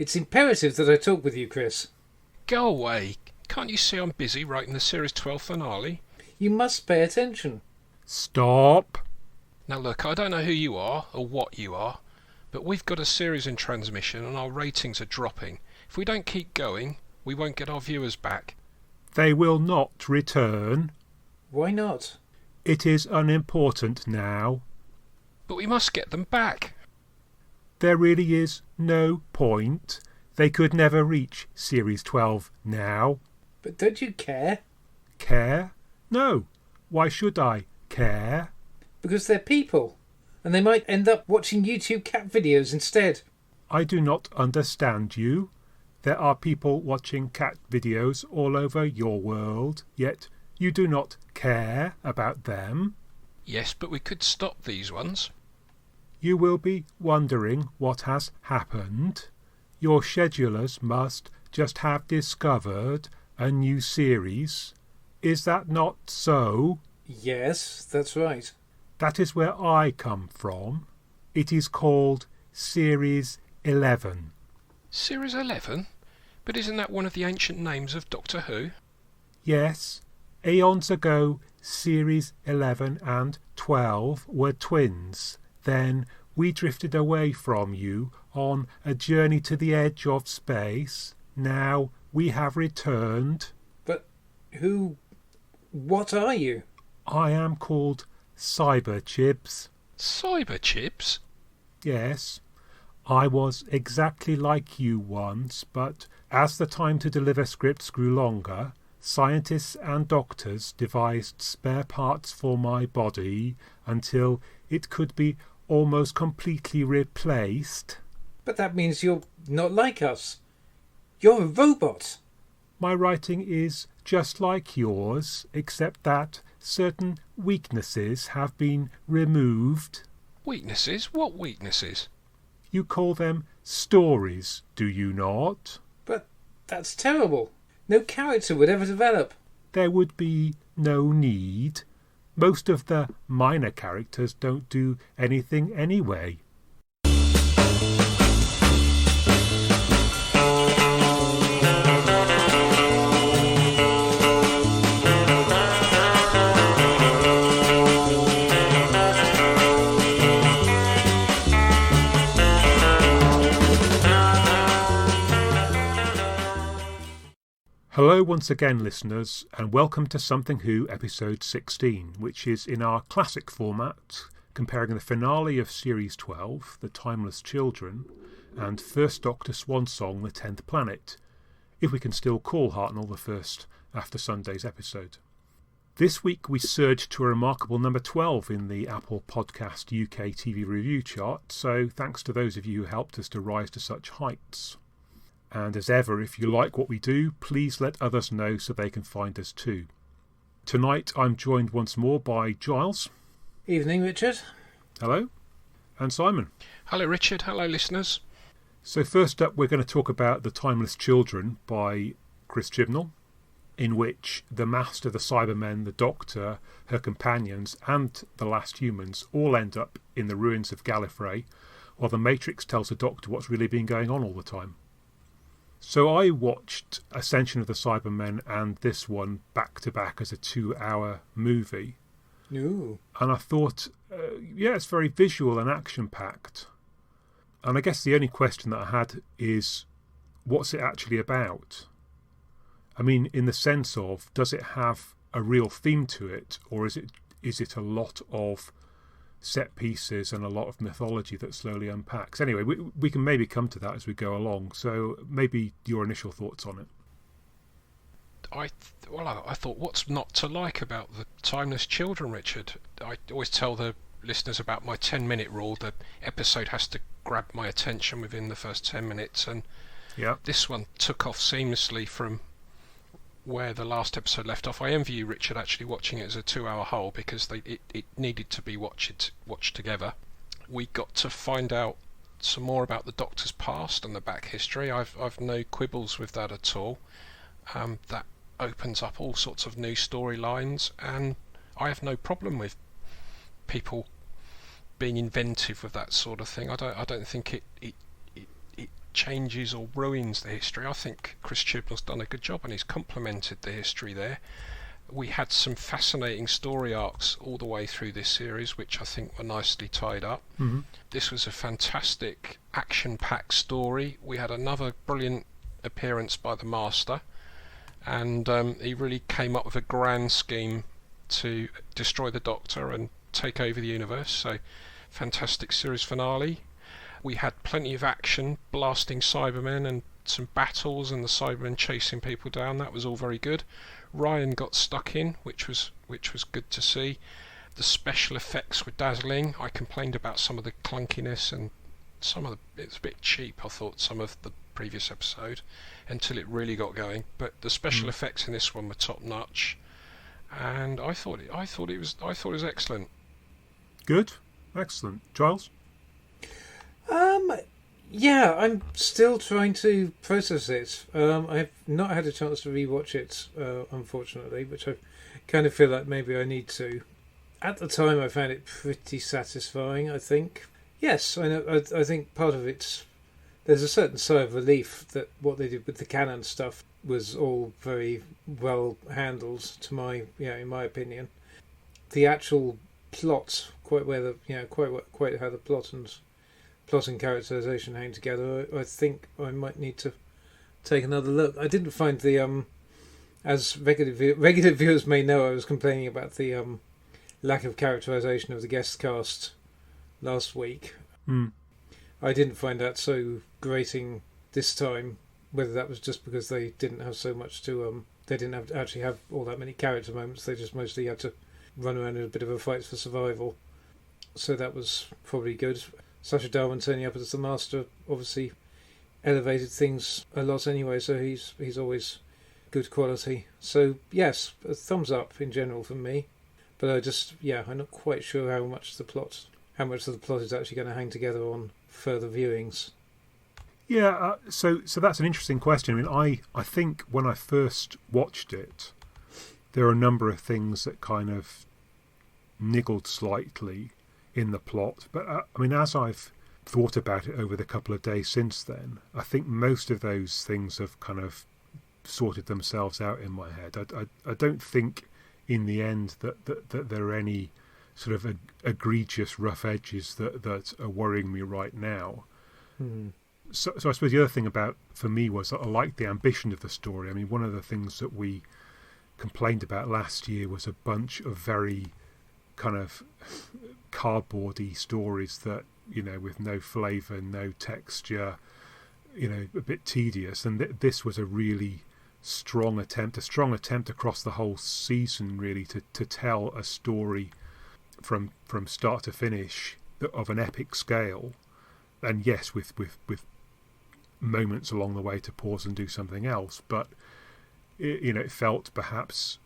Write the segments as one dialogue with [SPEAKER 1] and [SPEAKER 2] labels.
[SPEAKER 1] It's imperative that I talk with you, Chris.
[SPEAKER 2] Go away. Can't you see I'm busy writing the Series 12 finale?
[SPEAKER 1] You must pay attention.
[SPEAKER 3] Stop.
[SPEAKER 2] Now look, I don't know who you are or what you are, but we've got a series in transmission and our ratings are dropping. If we don't keep going, we won't get our viewers back.
[SPEAKER 3] They will not return.
[SPEAKER 1] Why not?
[SPEAKER 3] It is unimportant now.
[SPEAKER 2] But we must get them back.
[SPEAKER 3] There really is no point. They could never reach Series 12 now.
[SPEAKER 1] But don't you care?
[SPEAKER 3] Care? No. Why should I care?
[SPEAKER 1] Because they're people, and they might end up watching YouTube cat videos instead.
[SPEAKER 3] I do not understand you. There are people watching cat videos all over your world, yet you do not care about them.
[SPEAKER 2] Yes, but we could stop these ones.
[SPEAKER 3] You will be wondering what has happened. Your schedulers must just have discovered a new series. Is that not so?
[SPEAKER 1] Yes, that's right.
[SPEAKER 3] That is where I come from. It is called Series 11.
[SPEAKER 2] Series 11? But isn't that one of the ancient names of Doctor Who?
[SPEAKER 3] Yes. Eons ago, Series 11 and 12 were twins. Then we drifted away from you on a journey to the edge of space. Now we have returned.
[SPEAKER 1] But what are you?
[SPEAKER 3] I am called Cyberchips.
[SPEAKER 2] Cyberchips?
[SPEAKER 3] Yes. I was exactly like you once, but as the time to deliver scripts grew longer, scientists and doctors devised spare parts for my body until it could be almost completely replaced.
[SPEAKER 1] But that means you're not like us. You're a robot.
[SPEAKER 3] My writing is just like yours, except that certain weaknesses have been removed.
[SPEAKER 2] Weaknesses? What weaknesses?
[SPEAKER 3] You call them stories, do you not?
[SPEAKER 1] But that's terrible. No character would ever develop.
[SPEAKER 3] There would be no need. Most of the minor characters don't do anything anyway. Hello once again, listeners, and welcome to Something Who episode 16, which is in our classic format, comparing the finale of Series 12, The Timeless Children, and First Doctor Swansong, The 10th Planet, if we can still call Hartnell the first after Sunday's episode. This week we surged to a remarkable number 12 in the Apple Podcast UK TV review chart, so thanks to those of you who helped us to rise to such heights. And as ever, if you like what we do, please let others know so they can find us too. Tonight I'm joined once more by Giles.
[SPEAKER 1] Evening, Richard.
[SPEAKER 3] Hello. And Simon.
[SPEAKER 2] Hello, Richard. Hello, listeners.
[SPEAKER 3] So first up, we're going to talk about The Timeless Children by Chris Chibnall, in which the Master, the Cybermen, the Doctor, her companions, and the last humans all end up in the ruins of Gallifrey, while the Matrix tells the Doctor what's really been going on all the time. So I watched Ascension of the Cybermen and this one back to back as a 2-hour movie.
[SPEAKER 1] Ooh.
[SPEAKER 3] And I thought, it's very visual and action-packed. And I guess the only question that I had is, what's it actually about? I mean, in the sense of, does it have a real theme to it, or is it a lot of set pieces and a lot of mythology that slowly unpacks? Anyway, we can maybe come to that as we go along, so maybe your initial thoughts on it.
[SPEAKER 2] I thought, what's not to like about The Timeless Children, Richard? I always tell the listeners about my 10-minute rule. The episode has to grab my attention within the first 10 minutes, and this one took off seamlessly from where the last episode left off. I envy you, Richard, actually watching it as a 2-hour whole, because it needed to be watched together. We got to find out some more about the Doctor's past and the back history. I've no quibbles with that at all. That opens up all sorts of new storylines, and I have no problem with people being inventive with that sort of thing. I don't think it changes or ruins the history. I think Chris Chibnall's done a good job, and he's complemented the history there. We had some fascinating story arcs all the way through this series, which I think were nicely tied up.
[SPEAKER 3] Mm-hmm.
[SPEAKER 2] This was a fantastic action-packed story. We had another brilliant appearance by the Master, and he really came up with a grand scheme to destroy the Doctor and take over the universe. So, fantastic series finale. We had plenty of action, blasting Cybermen and some battles, and the Cybermen chasing people down. That was all very good. Ryan got stuck in, which was good to see. The special effects were dazzling. I complained about some of the clunkiness and it's a bit cheap, I thought, some of the previous episode, until it really got going. But the special effects in this one were top notch, and I thought it was excellent.
[SPEAKER 3] Good, excellent. Giles?
[SPEAKER 1] Yeah, I'm still trying to process it. I've not had a chance to rewatch it, unfortunately, which I kind of feel like maybe I need to. At the time, I found it pretty satisfying, I think. Yes, I know. I think part of it's... There's a certain sigh of relief that what they did with the canon stuff was all very well handled, in my opinion. The actual plot, quite how the plot and characterization hang together, I think I might need to take another look. I didn't find the as regular viewers may know, I was complaining about the lack of characterization of the guest cast last week. I didn't find that so grating this time, whether that was just because they didn't have so much to they didn't actually have all that many character moments. They just mostly had to run around in a bit of a fight for survival, so that was probably good. Sacha Darwin turning up as the Master obviously elevated things a lot anyway, so he's always good quality. So yes, a thumbs up in general from me. But I'm not quite sure how much of the plot is actually going to hang together on further viewings.
[SPEAKER 3] Yeah, so that's an interesting question. I mean, I think when I first watched it, there are a number of things that kind of niggled slightly in the plot, but I mean, as I've thought about it over the couple of days since then, I think most of those things have kind of sorted themselves out in my head. I don't think in the end that there are any sort of egregious rough edges that are worrying me right now. So I suppose the other thing for me was that I liked the ambition of the story. I mean, one of the things that we complained about last year was a bunch of very kind of cardboardy stories that, with no flavour, no texture, a bit tedious. And this was a really strong attempt across the whole season, really, to tell a story from start to finish of an epic scale. And yes, with moments along the way to pause and do something else, but it felt perhaps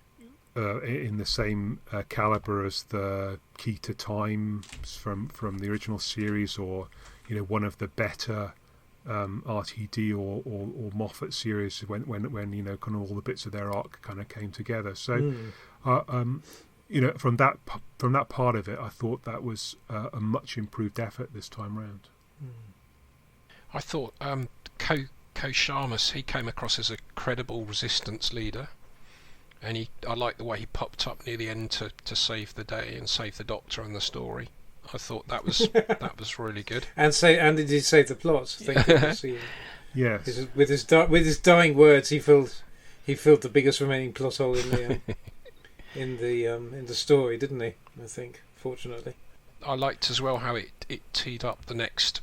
[SPEAKER 3] in the same calibre as the Key to Time from the original series, or one of the better RTD or Moffat series when kind of all the bits of their arc kind of came together. So from that part of it, I thought that was a much improved effort this time round.
[SPEAKER 2] I thought Ko Sharmas, he came across as a credible resistance leader, and I liked the way he popped up near the end to save the day and save the Doctor and the story. I thought that was really good. And
[SPEAKER 1] did he save the plot? Thank goodness.
[SPEAKER 3] Yes.
[SPEAKER 1] With his dying words, he filled the biggest remaining plot hole in the story, didn't he? I think, fortunately.
[SPEAKER 2] I liked as well how it teed up the next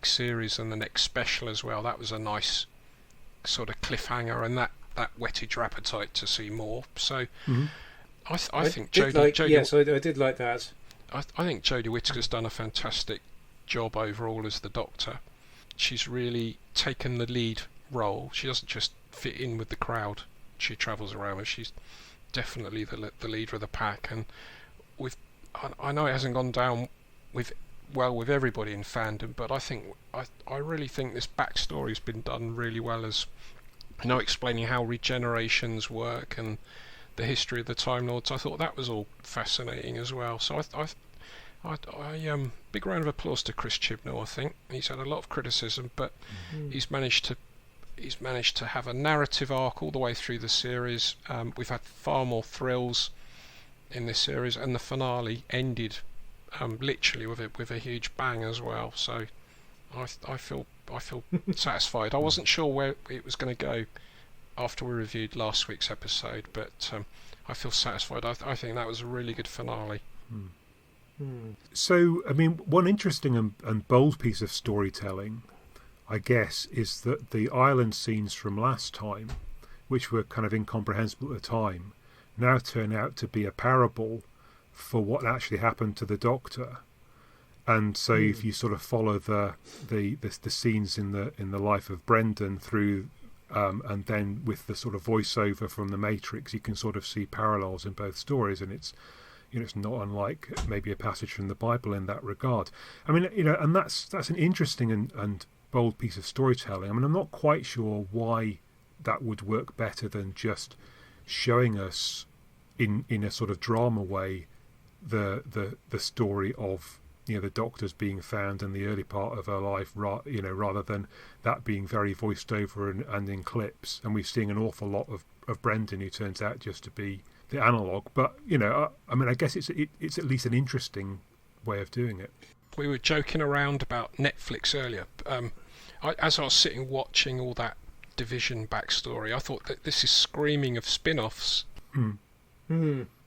[SPEAKER 2] series and the next special as well. That was a nice sort of cliffhanger, and that whetted your appetite to see more. So I think Jodie.
[SPEAKER 1] Yes, I did like that.
[SPEAKER 2] I think Jodie Whittaker's done a fantastic job overall as the Doctor. She's really taken the lead role. She doesn't just fit in with the crowd she travels around with. She's definitely the leader of the pack, and I know it hasn't gone down with everybody in fandom, but I really think this backstory's been done really well, as explaining how regenerations work and the history of the Time Lords. I thought that was all fascinating as well. So Big round of applause to Chris Chibnall. I think he's had a lot of criticism, but he's managed to have a narrative arc all the way through the series. We've had far more thrills in this series, and the finale ended literally with a huge bang as well. So I feel satisfied. I wasn't sure where it was going to go after we reviewed last week's episode, but I feel satisfied. I think that was a really good finale.
[SPEAKER 3] So, I mean, one interesting and bold piece of storytelling, I guess, is that the island scenes from last time, which were kind of incomprehensible at the time, now turn out to be a parable for what actually happened to the Doctor. And so, if you sort of follow the scenes in the life of Brendan through, and then with the sort of voiceover from the Matrix, you can sort of see parallels in both stories, and it's not unlike maybe a passage from the Bible in that regard. I mean, and that's an interesting and bold piece of storytelling. I mean, I'm not quite sure why that would work better than just showing us in a sort of drama way the story of the Doctor's being found in the early part of her life, rather than that being very voiced over and in clips. And we're seeing an awful lot of Brendan, who turns out just to be the analogue. But I mean, I guess it's at least an interesting way of doing it.
[SPEAKER 2] We were joking around about Netflix earlier. As I was sitting watching all that Division backstory, I thought that this is screaming of spin-offs.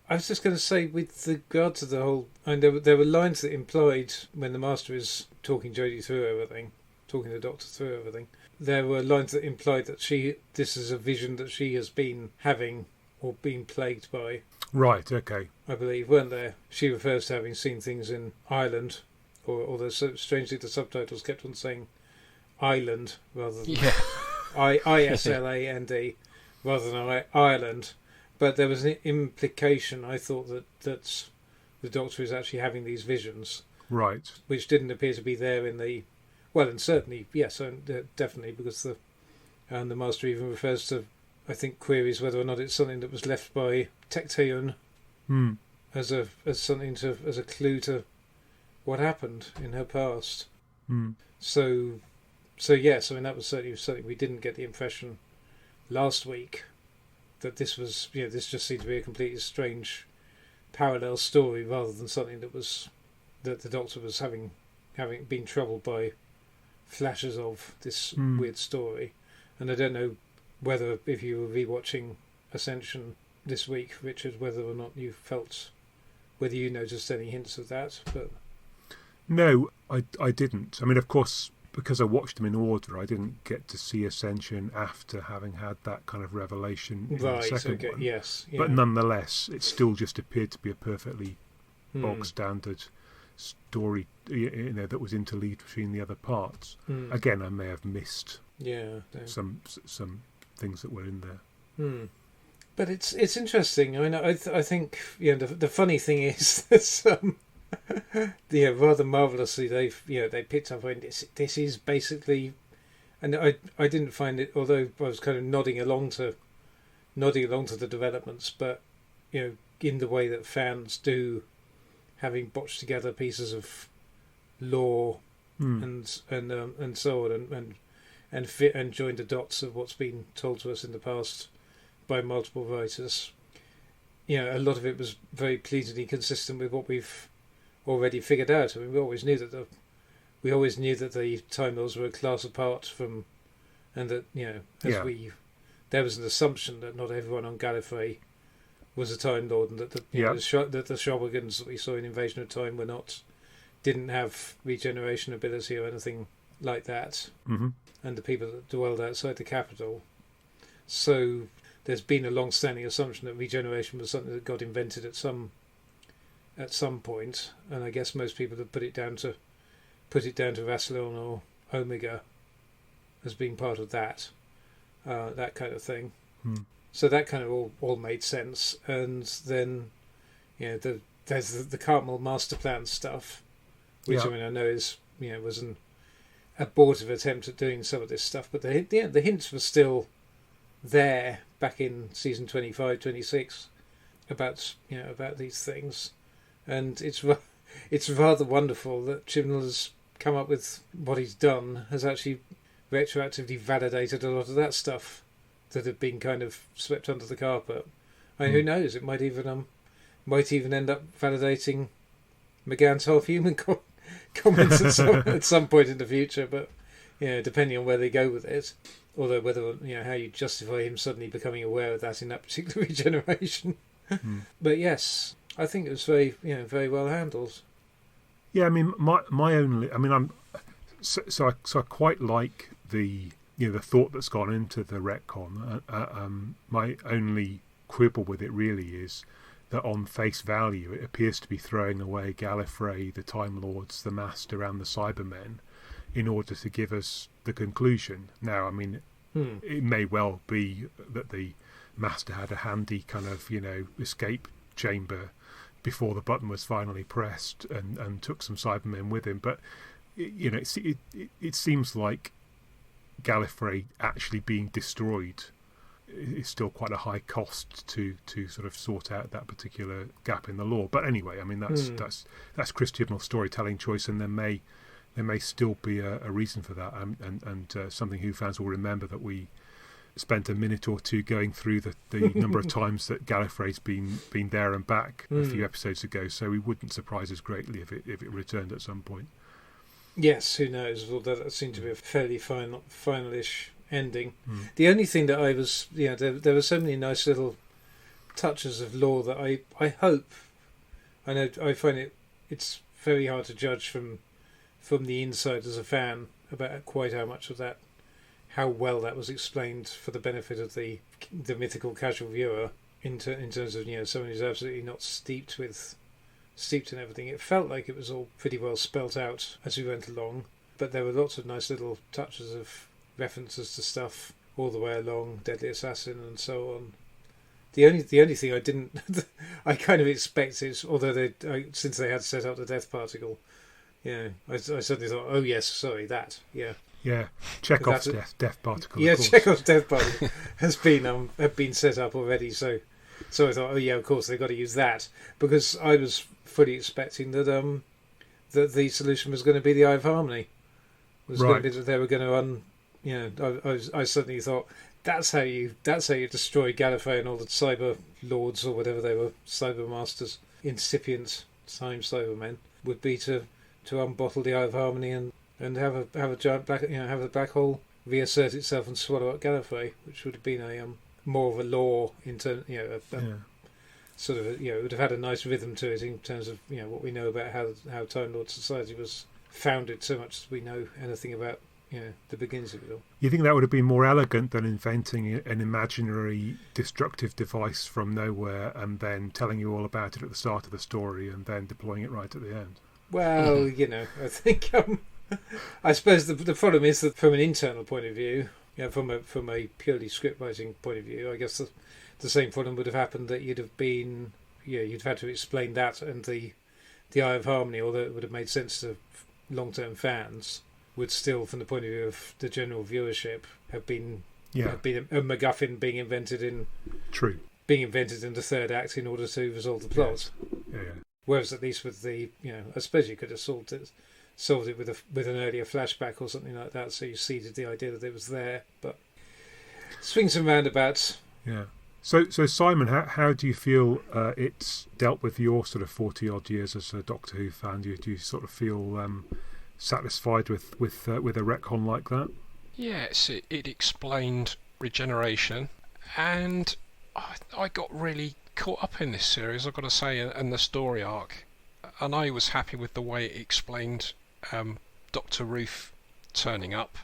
[SPEAKER 1] I was just going to say, with regard to the whole, and there were lines that implied when the Master is talking Jodie through everything, talking the Doctor through everything. There were lines that implied that this is a vision that she has been having or been plagued by.
[SPEAKER 3] Right. Okay.
[SPEAKER 1] I believe, weren't there? She refers to having seen things in Ireland, although strangely the subtitles kept on saying Island rather than ISLAND rather than Ireland. But there was an implication, I thought, that the Doctor is actually having these visions.
[SPEAKER 3] Right.
[SPEAKER 1] Which didn't appear to be there in the... Well, and certainly, yes, definitely, because the Master even refers to, I think, queries whether or not it's something that was left by Tecteun as a clue to what happened in her past. So yes, I mean, that was certainly something we didn't get the impression last week, that this was, this just seemed to be a completely strange parallel story rather than something that the Doctor was having been troubled by flashes of this weird story. And I don't know whether, if you were rewatching Ascension this week, Richard, whether or not whether you noticed any hints of that. But
[SPEAKER 3] no, I didn't. I mean, of course, because I watched them in order, I didn't get to see Ascension after having had that kind of revelation in the second one.
[SPEAKER 1] Yes, yeah.
[SPEAKER 3] But nonetheless, it still just appeared to be a perfectly bog standard story, that was interleaved between the other parts. Again, I may have missed some things that were in there.
[SPEAKER 1] But it's interesting. I mean, I think the funny thing is that rather marvellously they picked up on this is basically, and I didn't find it, although I was kind of nodding along to the developments, but in the way that fans do, having botched together pieces of lore and so on and joined the dots of what's been told to us in the past by multiple writers. A lot of it was very pleasingly consistent with what we've already figured out. I mean, we always knew that the Time Lords were a class apart from, and that there was an assumption that not everyone on Gallifrey was a Time Lord, and that the Shobogans that we saw in Invasion of Time didn't have regeneration ability or anything like that, and the people that dwelled outside the capital. So there's been a long-standing assumption that regeneration was something that got invented at some point, and I guess most people have put it down to Rassilon or Omega as being part of that kind of thing. So that kind of all made sense. And then there's the Cartmel master plan stuff, which I mean I know is was an abortive attempt at doing some of this stuff, but the hints were still there back in season 25, 26 about these things. And it's rather wonderful that Chibnall has come up with what he's done, has actually retroactively validated a lot of that stuff that had been kind of swept under the carpet. I mean, who knows? It might even end up validating McGann's half-human comments at some point in the future. But depending on where they go with it, although whether how you justify him suddenly becoming aware of that in that particular regeneration. But yes, I think it was very very well handled.
[SPEAKER 3] Yeah, I mean, so I quite like the the thought that's gone into the retcon. My only quibble with it really is that on face value it appears to be throwing away Gallifrey, the Time Lords, the Master and the Cybermen in order to give us the conclusion. Now, I mean, it may well be that the Master had a handy kind of escape chamber before the button was finally pressed and took some Cybermen with him, but it seems like Gallifrey actually being destroyed is still quite a high cost to sort of sort out that particular gap in the law. But anyway, I mean that's Chris Chibnall's storytelling choice, and there may still be a reason for that, and something Who fans will remember that we spent a minute or two going through the number of times that Gallifrey's been there and back a few episodes ago, so we wouldn't surprise us greatly if it returned at some point.
[SPEAKER 1] Yes, who knows? Although that seemed to be a fairly finalish ending. The only thing that I was, there were so many nice little touches of lore that I hope. I know I find it's very hard to judge from the inside as a fan about quite how much of that, how well that was explained for the benefit of the mythical casual viewer in terms of someone who's absolutely not steeped in everything. It felt like it was all pretty well spelt out as we went along, but there were lots of nice little touches of references to stuff all the way along, Deadly Assassin and so on. The only thing I didn't I kind of expected, although since they had set up the death particle, I suddenly thought, oh yes, sorry, that Chekhov's death particle. Yeah, Chekhov's death particle has been set up already, so I thought, oh yeah, of course they've got to use that, because I was fully expecting that that the solution was going to be the Eye of Harmony. Going to be that they were going to I suddenly thought that's how you destroy Gallifrey and all the Cyber Lords or whatever they were, Cyber Masters, incipient time Cybermen, would be to unbottle the Eye of Harmony and have a giant black have the black hole reassert itself and swallow up Gallifrey, which would have been a more of a law in terms sort of it would have had a nice rhythm to it in terms of what we know about how Time Lord society was founded, so much as we know anything about the beginnings of it all.
[SPEAKER 3] You think that would have been more elegant than inventing an imaginary destructive device from nowhere and then telling you all about it at the start of the story and then deploying it right at the end?
[SPEAKER 1] Well, I think I suppose the problem is that from an internal point of view, from a purely script writing point of view, I guess the same problem would have happened, that you'd have had to explain that and the Eye of Harmony, although it would have made sense to long-term fans, would still, from the point of view of the general viewership, have been a MacGuffin being invented in the third act in order to resolve the plot.
[SPEAKER 3] Yeah.
[SPEAKER 1] Whereas at least with the I suppose you could have solved it with an earlier flashback or something like that, so you seeded the idea that it was there. But swings and roundabouts.
[SPEAKER 3] Yeah. So Simon, how do you feel it's dealt with your sort of 40-odd years as a Doctor Who fan? Do you sort of feel satisfied with a retcon like that?
[SPEAKER 2] Yes, it explained regeneration, and I got really caught up in this series, I've got to say, and the story arc, and I was happy with the way it explained Dr. Ruth turning up.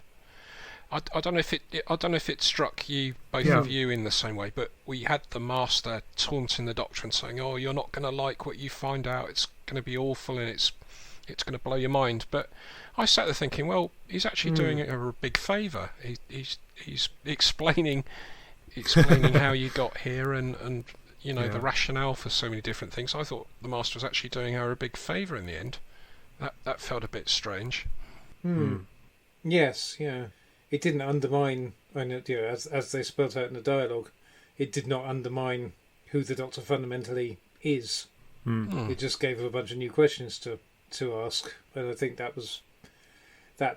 [SPEAKER 2] I don't know if it struck you, both of you, in the same way, but we had the Master taunting the Doctor and saying, "Oh, you're not going to like what you find out. It's going to be awful, and it's going to blow your mind." But I sat there thinking, well, he's actually doing her a big favour. He's explaining how you got here and the rationale for so many different things. I thought the Master was actually doing her a big favour in the end. That felt a bit strange.
[SPEAKER 1] Yes, yeah. It didn't undermine, as they spelled out in the dialogue, it did not undermine who the Doctor fundamentally is. It just gave her a bunch of new questions to to ask, and I think that.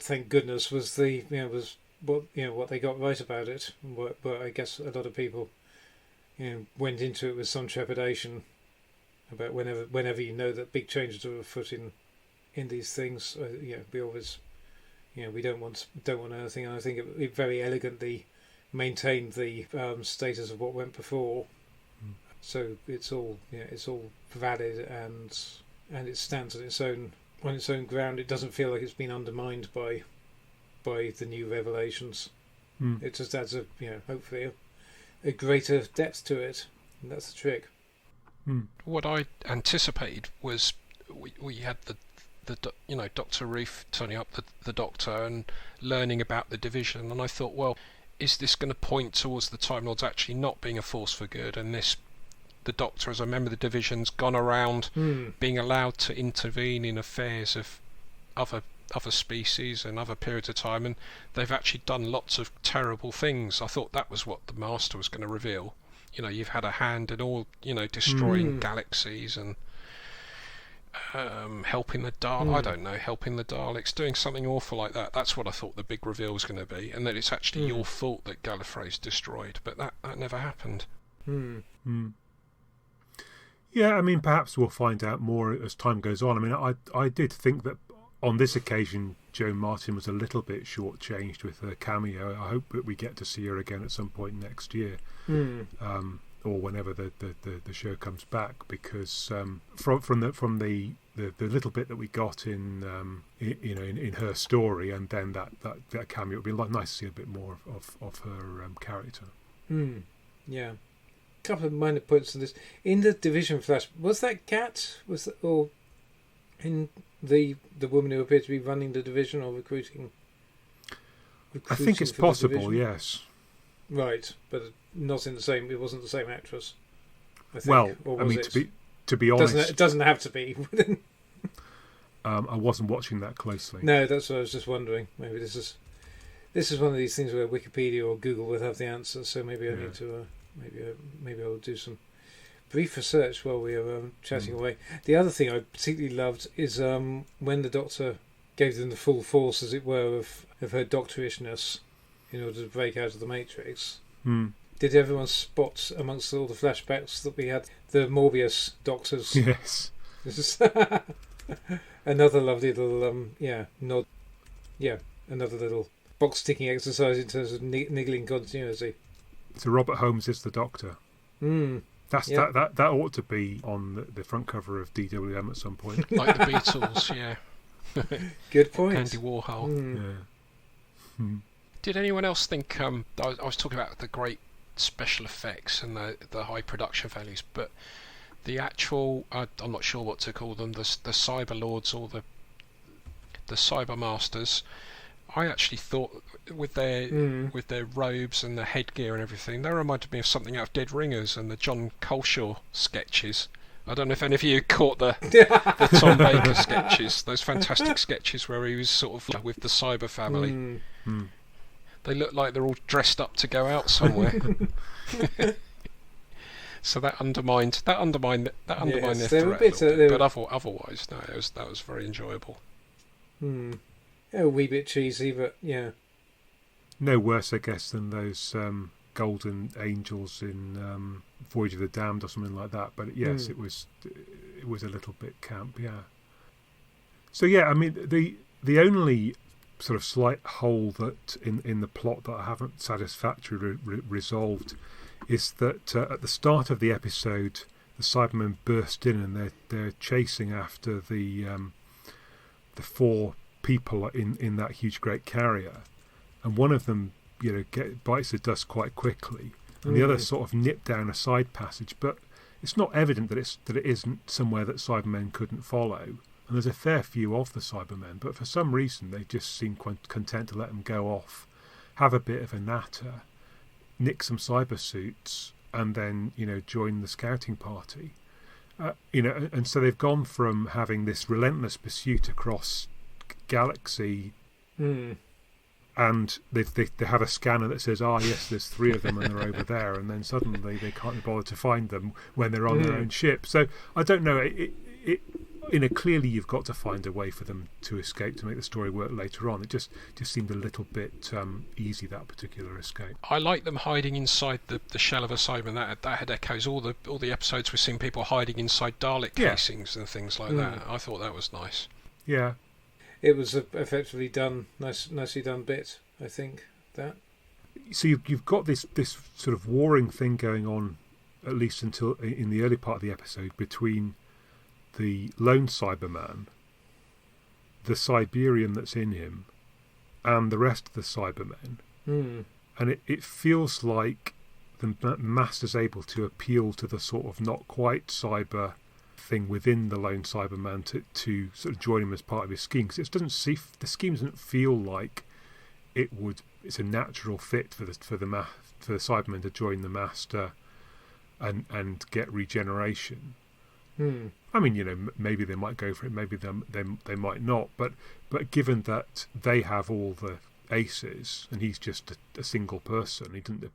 [SPEAKER 1] Thank goodness was was what they got right about it. But I guess a lot of people went into it with some trepidation about whenever you know that big changes are afoot in these things. We always we don't want anything. And I think it very elegantly maintained the status of what went before. So it's all valid and it stands on its own ground. It doesn't feel like it's been undermined by the new revelations. It just adds hopefully a greater depth to it, and that's the trick.
[SPEAKER 2] What I anticipated was we had the Dr. Reef turning up, the Doctor, and learning about the division, and I thought, well, is this going to point towards the Time Lords actually not being a force for good, and the Doctor, as a member of the division's gone around being allowed to intervene in affairs of other species and other periods of time, and they've actually done lots of terrible things. I thought that was what the Master was going to reveal. You've had a hand in all, destroying galaxies and helping the helping the Daleks, doing something awful like that. That's what I thought the big reveal was going to be, and that it's actually your fault that Gallifrey's destroyed, but that never happened.
[SPEAKER 3] Yeah, I mean, perhaps we'll find out more as time goes on. I mean, I did think that on this occasion, Joan Martin was a little bit shortchanged with her cameo. I hope that we get to see her again at some point next year, or whenever the show comes back. Because from the little bit that we got in her story, and then that cameo, it would be nice to see a bit more of her character.
[SPEAKER 1] Yeah. Couple of minor points on this. In the division flash, was that Cat? Or in the woman who appeared to be running the division or recruiting
[SPEAKER 3] I think it's possible, yes.
[SPEAKER 1] Right, but not in the same. It wasn't the same actress. I think.
[SPEAKER 3] Well,
[SPEAKER 1] or
[SPEAKER 3] I
[SPEAKER 1] was
[SPEAKER 3] mean, to be honest,
[SPEAKER 1] it doesn't have to be.
[SPEAKER 3] I wasn't watching that closely.
[SPEAKER 1] No, that's what I was just wondering. Maybe this is one of these things where Wikipedia or Google would have the answer. So maybe I need to. Maybe I'll do some brief research while we are chatting away. The other thing I particularly loved is when the Doctor gave them the full force, as it were, of her doctorishness in order to break out of the Matrix. Did everyone spot amongst all the flashbacks that we had the Morbius Doctors?
[SPEAKER 3] Yes.
[SPEAKER 1] This is another lovely little nod. Yeah, another little box ticking exercise in terms of niggling continuity.
[SPEAKER 3] So Robert Holmes is the Doctor. That ought to be on the front cover of DWM at some point.
[SPEAKER 2] Like the Beatles, yeah.
[SPEAKER 1] Good point.
[SPEAKER 2] Andy Warhol.
[SPEAKER 3] Yeah.
[SPEAKER 2] Did anyone else think? I was talking about the great special effects and the high production values, but the actual I'm not sure what to call them, the Cyber Lords or the Cyber Masters. I actually thought with their robes and the headgear and everything, they reminded me of something out of Dead Ringers and the John Coleshaw sketches. I don't know if any of you caught the Tom Baker sketches, those fantastic sketches where he was sort of with the Cyber family. They look like they're all dressed up to go out somewhere. So that undermined their threat a little bit. But otherwise, no, that was very enjoyable.
[SPEAKER 1] A wee bit cheesy, but yeah.
[SPEAKER 3] No worse, I guess, than those golden angels in Voyage of the Damned or something like that. But yes, it was a little bit camp, yeah. So yeah, I mean, the only sort of slight hole that in the plot that I haven't satisfactorily resolved is that at the start of the episode, the Cybermen burst in and they're chasing after the four people in that huge great carrier, and one of them bites the dust quite quickly, and the other sort of nip down a side passage, but it's not evident that it isn't somewhere that Cybermen couldn't follow, and there's a fair few of the Cybermen, but for some reason they just seem content to let them go off, have a bit of a natter, nick some cyber suits, and then join the scouting party. And so they've gone from having this relentless pursuit across galaxy, and they have a scanner that says, yes, there's three of them and they're over there, and then suddenly they can't be bothered to find them when they're on their own ship. So I don't know, clearly you've got to find a way for them to escape to make the story work later on. It just seemed a little bit easy, that particular escape.
[SPEAKER 2] I like them hiding inside the shell of a Cyberman. That had echoes all the episodes we've seen people hiding inside Dalek casings and things like that. I thought that was nice.
[SPEAKER 3] Yeah,
[SPEAKER 1] it was effectively done, nicely done bit. I think that.
[SPEAKER 3] So you've got this sort of warring thing going on, at least until in the early part of the episode, between the lone Cyberman, the Siberian that's in him, and the rest of the Cybermen. And it feels like the Master's able to appeal to the sort of not quite cyber thing within the lone Cyberman to sort of join him as part of his scheme, because the scheme doesn't feel like it's a natural fit for the Cybermen to join the Master and get regeneration. I mean, maybe they might go for it, maybe they might not. But given that they have all the aces and he's just a single person, he didn't.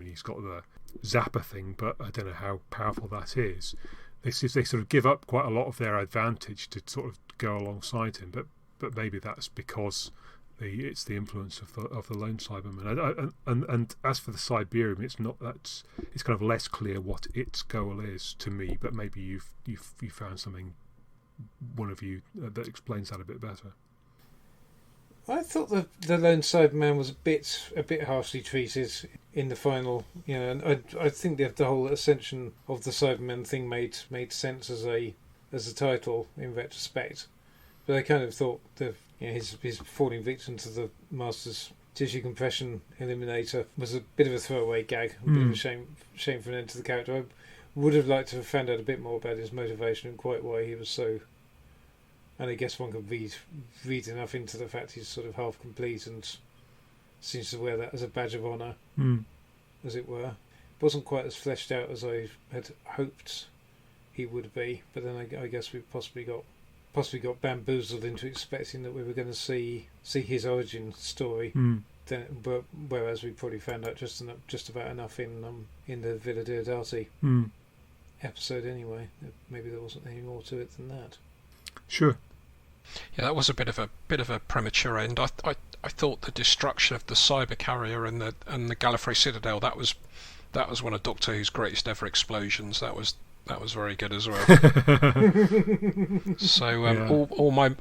[SPEAKER 3] He's got the Zapper thing, but I don't know how powerful that is. They sort of give up quite a lot of their advantage to sort of go alongside him. But maybe that's because it's the influence of the lone Cyberman. And as for the Siberian, it's kind of less clear what its goal is to me. But maybe you found something, one of you, that explains that a bit better.
[SPEAKER 1] I thought the lone Cyberman was a bit harshly treated in the final. And I think the whole ascension of the Cybermen thing made sense as a title in retrospect. But I kind of thought his falling victim to the Master's tissue compression eliminator was a bit of a throwaway gag, a bit of a shame for an end to the character. I would have liked to have found out a bit more about his motivation and quite why he was so. And I guess one could read enough into the fact he's sort of half complete and seems to wear that as a badge of honour, as it were. It wasn't quite as fleshed out as I had hoped he would be, but then I guess we possibly got bamboozled into expecting that we were going to see his origin story. But whereas we probably found out just about enough in the Villa Diodati episode anyway. Maybe there wasn't any more to it than that.
[SPEAKER 3] Sure.
[SPEAKER 2] Yeah, that was a bit of a premature end. I thought the destruction of the cyber carrier and the Gallifrey Citadel, that was one of Doctor Who's greatest ever explosions. That was very good as well. So all my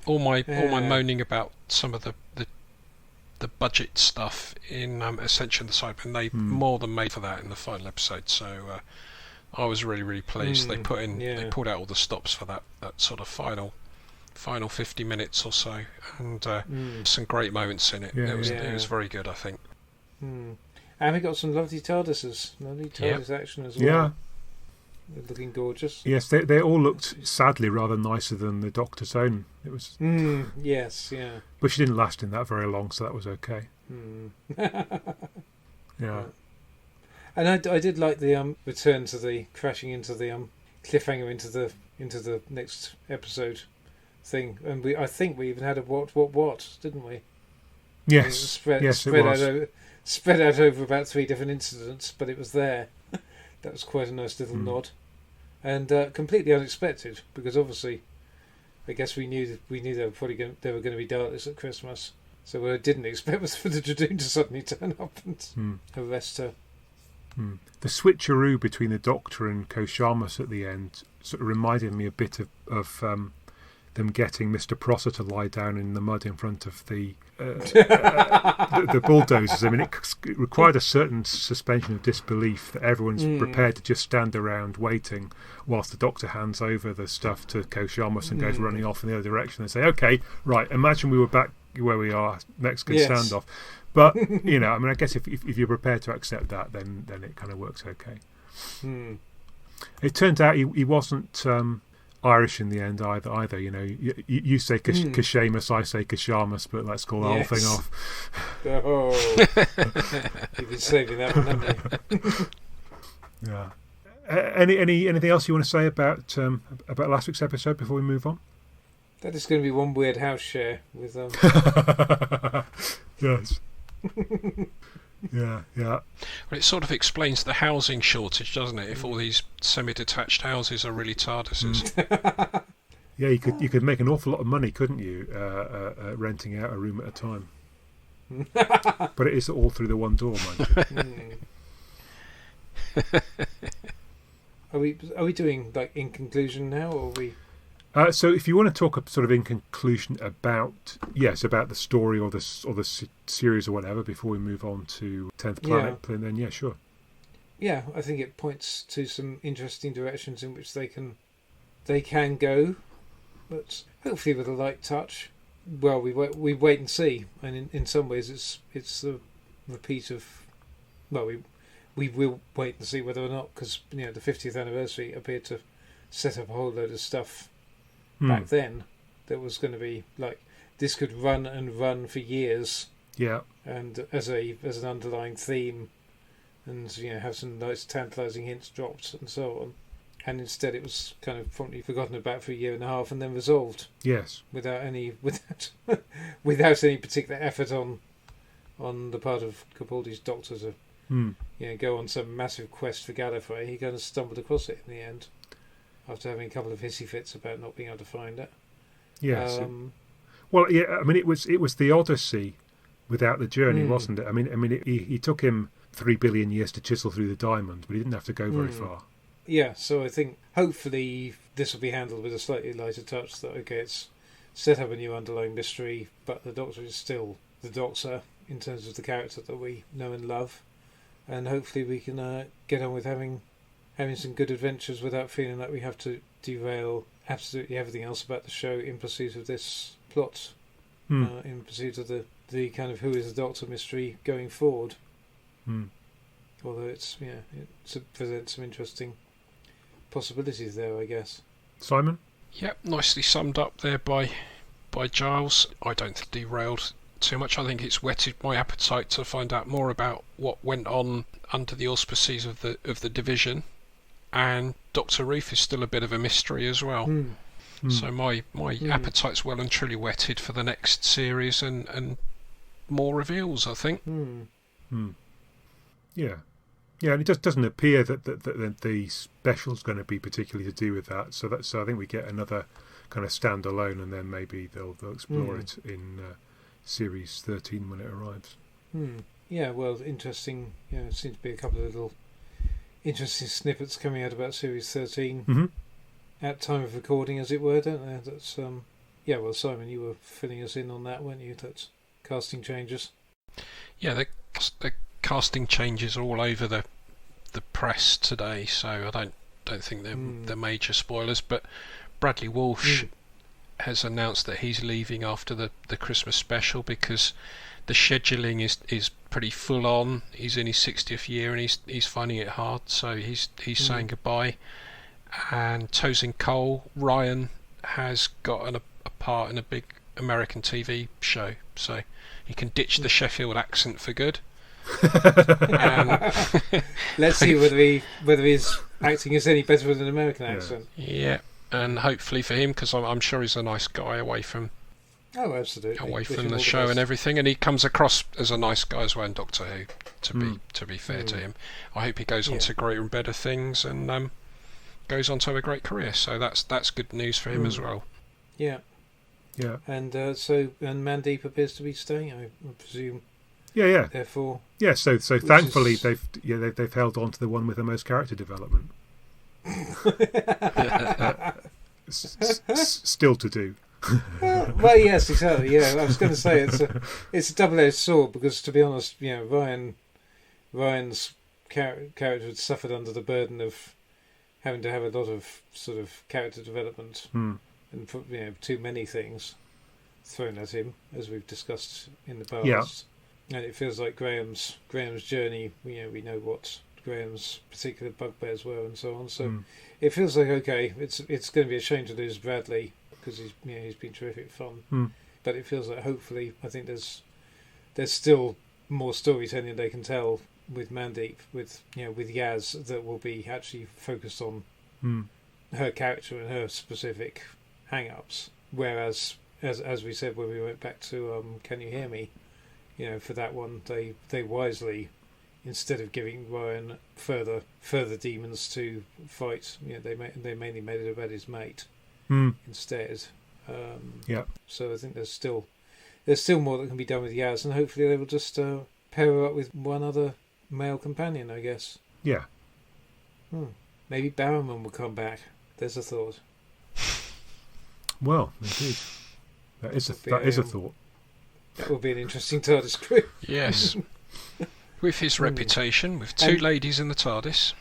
[SPEAKER 2] moaning about some of the budget stuff in Ascension of the Cybermen, they more than made for that in the final episode. So I was really, really pleased. They pulled out all the stops for that sort of final 50 minutes or so, and some great moments in it. It was very good, I think.
[SPEAKER 1] And we got some lovely TARDISes, action as well.
[SPEAKER 3] Yeah,
[SPEAKER 1] they're looking gorgeous.
[SPEAKER 3] Yes, they all looked sadly rather nicer than the Doctor's own. It was.
[SPEAKER 1] Yes, yeah.
[SPEAKER 3] But she didn't last in that very long, so that was okay. Yeah.
[SPEAKER 1] And I did like the return to the crashing into the cliffhanger into the next episode thing, and I think we even had a what, didn't we?
[SPEAKER 3] Yes,
[SPEAKER 1] it was. Spread out over about 3 different incidents, but it was there. That was quite a nice little nod, and completely unexpected, because obviously, I guess we knew they were going to be Daleks at Christmas. So what I didn't expect was for the Dradoon to suddenly turn up and arrest her.
[SPEAKER 3] The switcheroo between the Doctor and Koshamus at the end sort of reminded me a bit of them getting Mr. Prosser to lie down in the mud in front of the bulldozers. I mean, it required a certain suspension of disbelief that everyone's prepared to just stand around waiting whilst the Doctor hands over the stuff to Koshamus and goes running off in the other direction and say, okay, right, imagine we were back where we are, Mexican standoff. But, I guess if you're prepared to accept that, then it kind of works okay. It turns out he wasn't Irish in the end either. You say Kashamus, I say Kashamus, but let's call the whole thing off.
[SPEAKER 1] You've been saving that one, haven't you?
[SPEAKER 3] Yeah. Anything else you want to say about last week's episode before we move on?
[SPEAKER 1] That is going to be one weird house share with
[SPEAKER 3] Yes. Yeah. Well,
[SPEAKER 2] it sort of explains the housing shortage, doesn't it? If all these semi-detached houses are really TARDISes.
[SPEAKER 3] Yeah, you could make an awful lot of money, couldn't you, renting out a room at a time? But it is all through the one door, mind you.
[SPEAKER 1] Are we doing like in conclusion now, or are we?
[SPEAKER 3] So, if you want to talk sort of in conclusion about the story or the series or whatever before we move on to 10th Planet, then yeah, sure.
[SPEAKER 1] Yeah, I think it points to some interesting directions in which they can go, but hopefully with a light touch. Well, we wait and see, and in some ways it's the repeat of, well, we will wait and see whether or not, because the 50th anniversary appeared to set up a whole load of stuff back then that was going to be like, this could run and run for years.
[SPEAKER 3] Yeah,
[SPEAKER 1] and as an underlying theme, and have some nice tantalising hints dropped and so on. And instead, it was kind of promptly forgotten about for a year and a half, and then resolved.
[SPEAKER 3] Yes,
[SPEAKER 1] without any particular effort on the part of Capaldi's Doctor to go on some massive quest for Gallifrey. He kind of stumbled across it in the end, after having a couple of hissy fits about not being able to find it.
[SPEAKER 3] Yes. Well, yeah. I mean, it was the Odyssey without the journey, wasn't it? I mean, he took him 3 billion years to chisel through the diamond, but he didn't have to go very far.
[SPEAKER 1] Yeah, so I think hopefully this will be handled with a slightly lighter touch. That it's set up a new underlying mystery, but the Doctor is still the Doctor in terms of the character that we know and love, and hopefully we can get on with having some good adventures without feeling like we have to derail absolutely everything else about the show in pursuit of this plot, in pursuit of the kind of who is the Doctor mystery going forward. Although it presents some interesting possibilities there, I guess.
[SPEAKER 3] Simon?
[SPEAKER 2] Yep, nicely summed up there by Giles. I don't think derailed too much. I think it's whetted my appetite to find out more about what went on under the auspices of the division, and Dr. Ruth is still a bit of a mystery as well. So my appetite's well and truly whetted for the next series and more reveals, I think.
[SPEAKER 3] Yeah. Yeah, and it just doesn't appear that the special's going to be particularly to do with that. So I think we get another kind of standalone, and then maybe they'll explore it in series 13 when it arrives.
[SPEAKER 1] Yeah, well, interesting. Seems to be a couple of little interesting snippets coming out about series 13 at time of recording, as it were, don't there? That's well, Simon, you were filling us in on that, weren't you? That's casting changes.
[SPEAKER 2] Yeah, the casting changes are all over the press today, so I don't think they're major spoilers. But Bradley Walsh has announced that he's leaving after the Christmas special because the scheduling is pretty full on. He's in his 60th year and he's finding it hard, so he's saying goodbye. And Tosin Cole, Ryan, has got a part in a big American TV show, so he can ditch the Sheffield accent for good.
[SPEAKER 1] Let's see whether his acting is any better with an American accent.
[SPEAKER 2] Yeah, and hopefully for him, because I'm sure he's a nice guy away from the show and everything, and he comes across as a nice guy as well in Doctor Who. To be fair to him, I hope he goes on to greater and better things and goes on to have a great career. So that's good news for him as well.
[SPEAKER 1] Yeah. And Mandeep appears to be staying, I presume.
[SPEAKER 3] Yeah.
[SPEAKER 1] Therefore,
[SPEAKER 3] So thankfully they've held on to the one with the most character development. Still to do.
[SPEAKER 1] Well, yes, exactly. Yeah, I was going to say it's a double-edged sword because, to be honest, Ryan's character had suffered under the burden of having to have a lot of sort of character development and too many things thrown at him, as we've discussed in the past.
[SPEAKER 3] Yeah.
[SPEAKER 1] And it feels like Graham's journey. We know what Graham's particular bugbears were and so on. So it feels like it's going to be a shame to lose Bradley because he's been terrific fun. But it feels like hopefully I think there's still more storytelling they can tell with Mandeep, with Yaz, that will be actually focused on her character and her specific hang-ups. Whereas as we said when we went back to Can You Hear Me? For that one, they wisely, instead of giving Ryan further demons to fight, they mainly made it about his mate, instead.
[SPEAKER 3] Yeah.
[SPEAKER 1] So I think there's still more that can be done with Yaz, and hopefully they will just pair her up with one other male companion, I guess.
[SPEAKER 3] Yeah.
[SPEAKER 1] Maybe Barrowman will come back. There's a thought.
[SPEAKER 3] Well, indeed. That is a thought.
[SPEAKER 1] That would be an interesting TARDIS crew.
[SPEAKER 2] Yes. With his reputation, with two ladies in the TARDIS.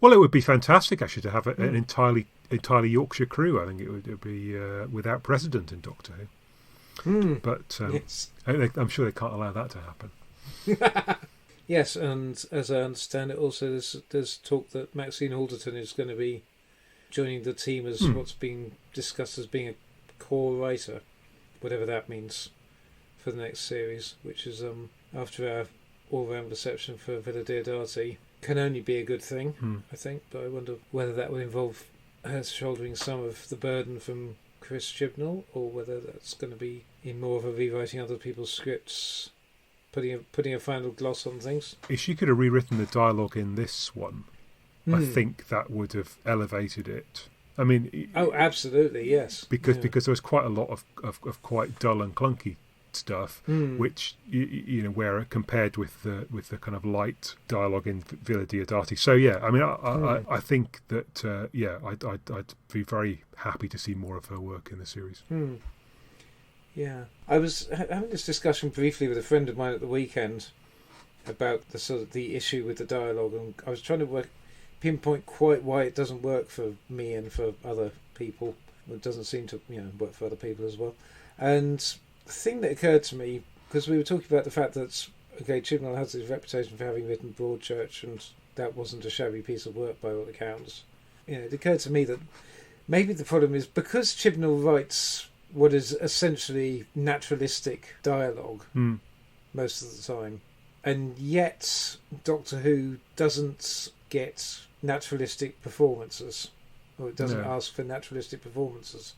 [SPEAKER 3] Well, it would be fantastic, actually, to have an entirely Yorkshire crew. I think it would be without precedent in Doctor Who. But
[SPEAKER 1] yes.
[SPEAKER 3] I'm sure they can't allow that to happen.
[SPEAKER 1] Yes, and as I understand it, also there's talk that Maxine Alderton is going to be joining the team as what's being discussed as being a core writer, whatever that means, for the next series, which is after our all-round reception for Villa Diodati, can only be a good thing, I think. But I wonder whether that will involve her shouldering some of the burden from Chris Chibnall, or whether that's going to be in more of a rewriting other people's scripts, putting a final gloss on things.
[SPEAKER 3] If she could have rewritten the dialogue in this one, I think that would have elevated it. I mean,
[SPEAKER 1] oh, absolutely, yes.
[SPEAKER 3] Because there was quite a lot of quite dull and clunky stuff, which you know, where compared with the kind of light dialogue in Villa Diodati. So yeah, I mean, I think that I'd be very happy to see more of her work in the series.
[SPEAKER 1] Yeah, I was having this discussion briefly with a friend of mine at the weekend about the sort of the issue with the dialogue, and I was trying to pinpoint quite why it doesn't work for me and for other people. It doesn't seem to work for other people as well. And the thing that occurred to me, because we were talking about the fact that Chibnall has his reputation for having written Broadchurch, and that wasn't a shabby piece of work by all accounts. It occurred to me that maybe the problem is because Chibnall writes what is essentially naturalistic dialogue most of the time, and yet Doctor Who doesn't get naturalistic performances, or it doesn't ask for naturalistic performances,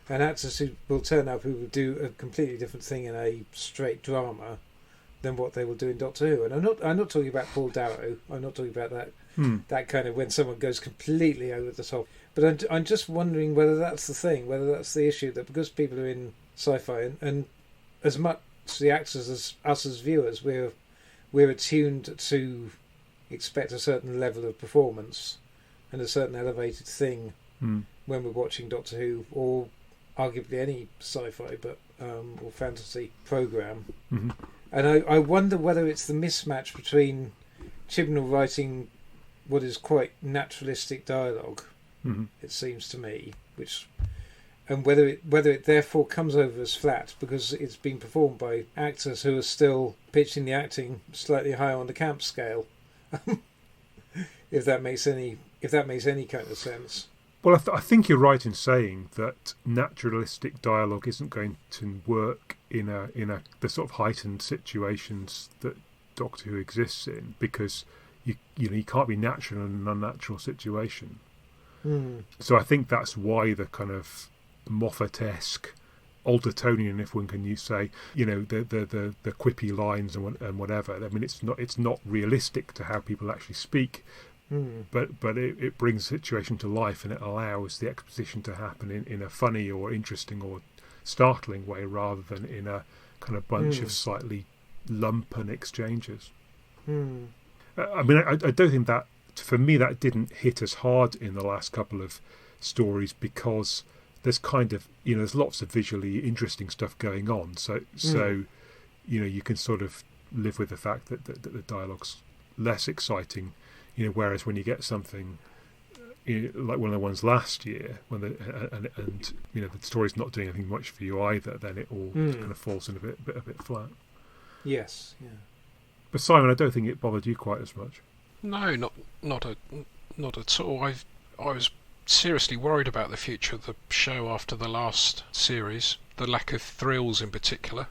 [SPEAKER 1] and actors who will turn up who will do a completely different thing in a straight drama than what they will do in Doctor Who. And I'm not talking about Paul Darrow. I'm not talking about that kind of when someone goes completely over the top. But I'm just wondering whether that's the thing, whether that's the issue, that because people are in sci-fi and as much the actors as us as viewers, we're attuned to expect a certain level of performance and a certain elevated thing when we're watching Doctor Who, or arguably any sci-fi or fantasy program. And I wonder whether it's the mismatch between Chibnall writing what is quite naturalistic dialogue, it seems to me, and whether it therefore comes over as flat because it's been performed by actors who are still pitching the acting slightly higher on the camp scale. if that makes any kind of sense.
[SPEAKER 3] Well, I think you're right in saying that naturalistic dialogue isn't going to work in the sort of heightened situations that Doctor Who exists in, because you can't be natural in an unnatural situation. So I think that's why the kind of Moffat-esque Aldertonian, if one can say, the quippy lines and whatever. I mean, it's not realistic to how people actually speak. But it brings the situation to life, and it allows the exposition to happen in a funny or interesting or startling way, rather than in a kind of bunch of slightly lumpen exchanges. I mean, I don't think that, for me, that didn't hit as hard in the last couple of stories, because there's kind of, there's lots of visually interesting stuff going on. So you can sort of live with the fact that the dialogue's less exciting. Whereas when you get something like one of the ones last year, when the story's not doing anything much for you either, then it all kind of falls in a bit flat.
[SPEAKER 1] Yes, yeah.
[SPEAKER 3] But Simon, I don't think it bothered you quite as much.
[SPEAKER 2] No, not at all. I was seriously worried about the future of the show after the last series, the lack of thrills in particular.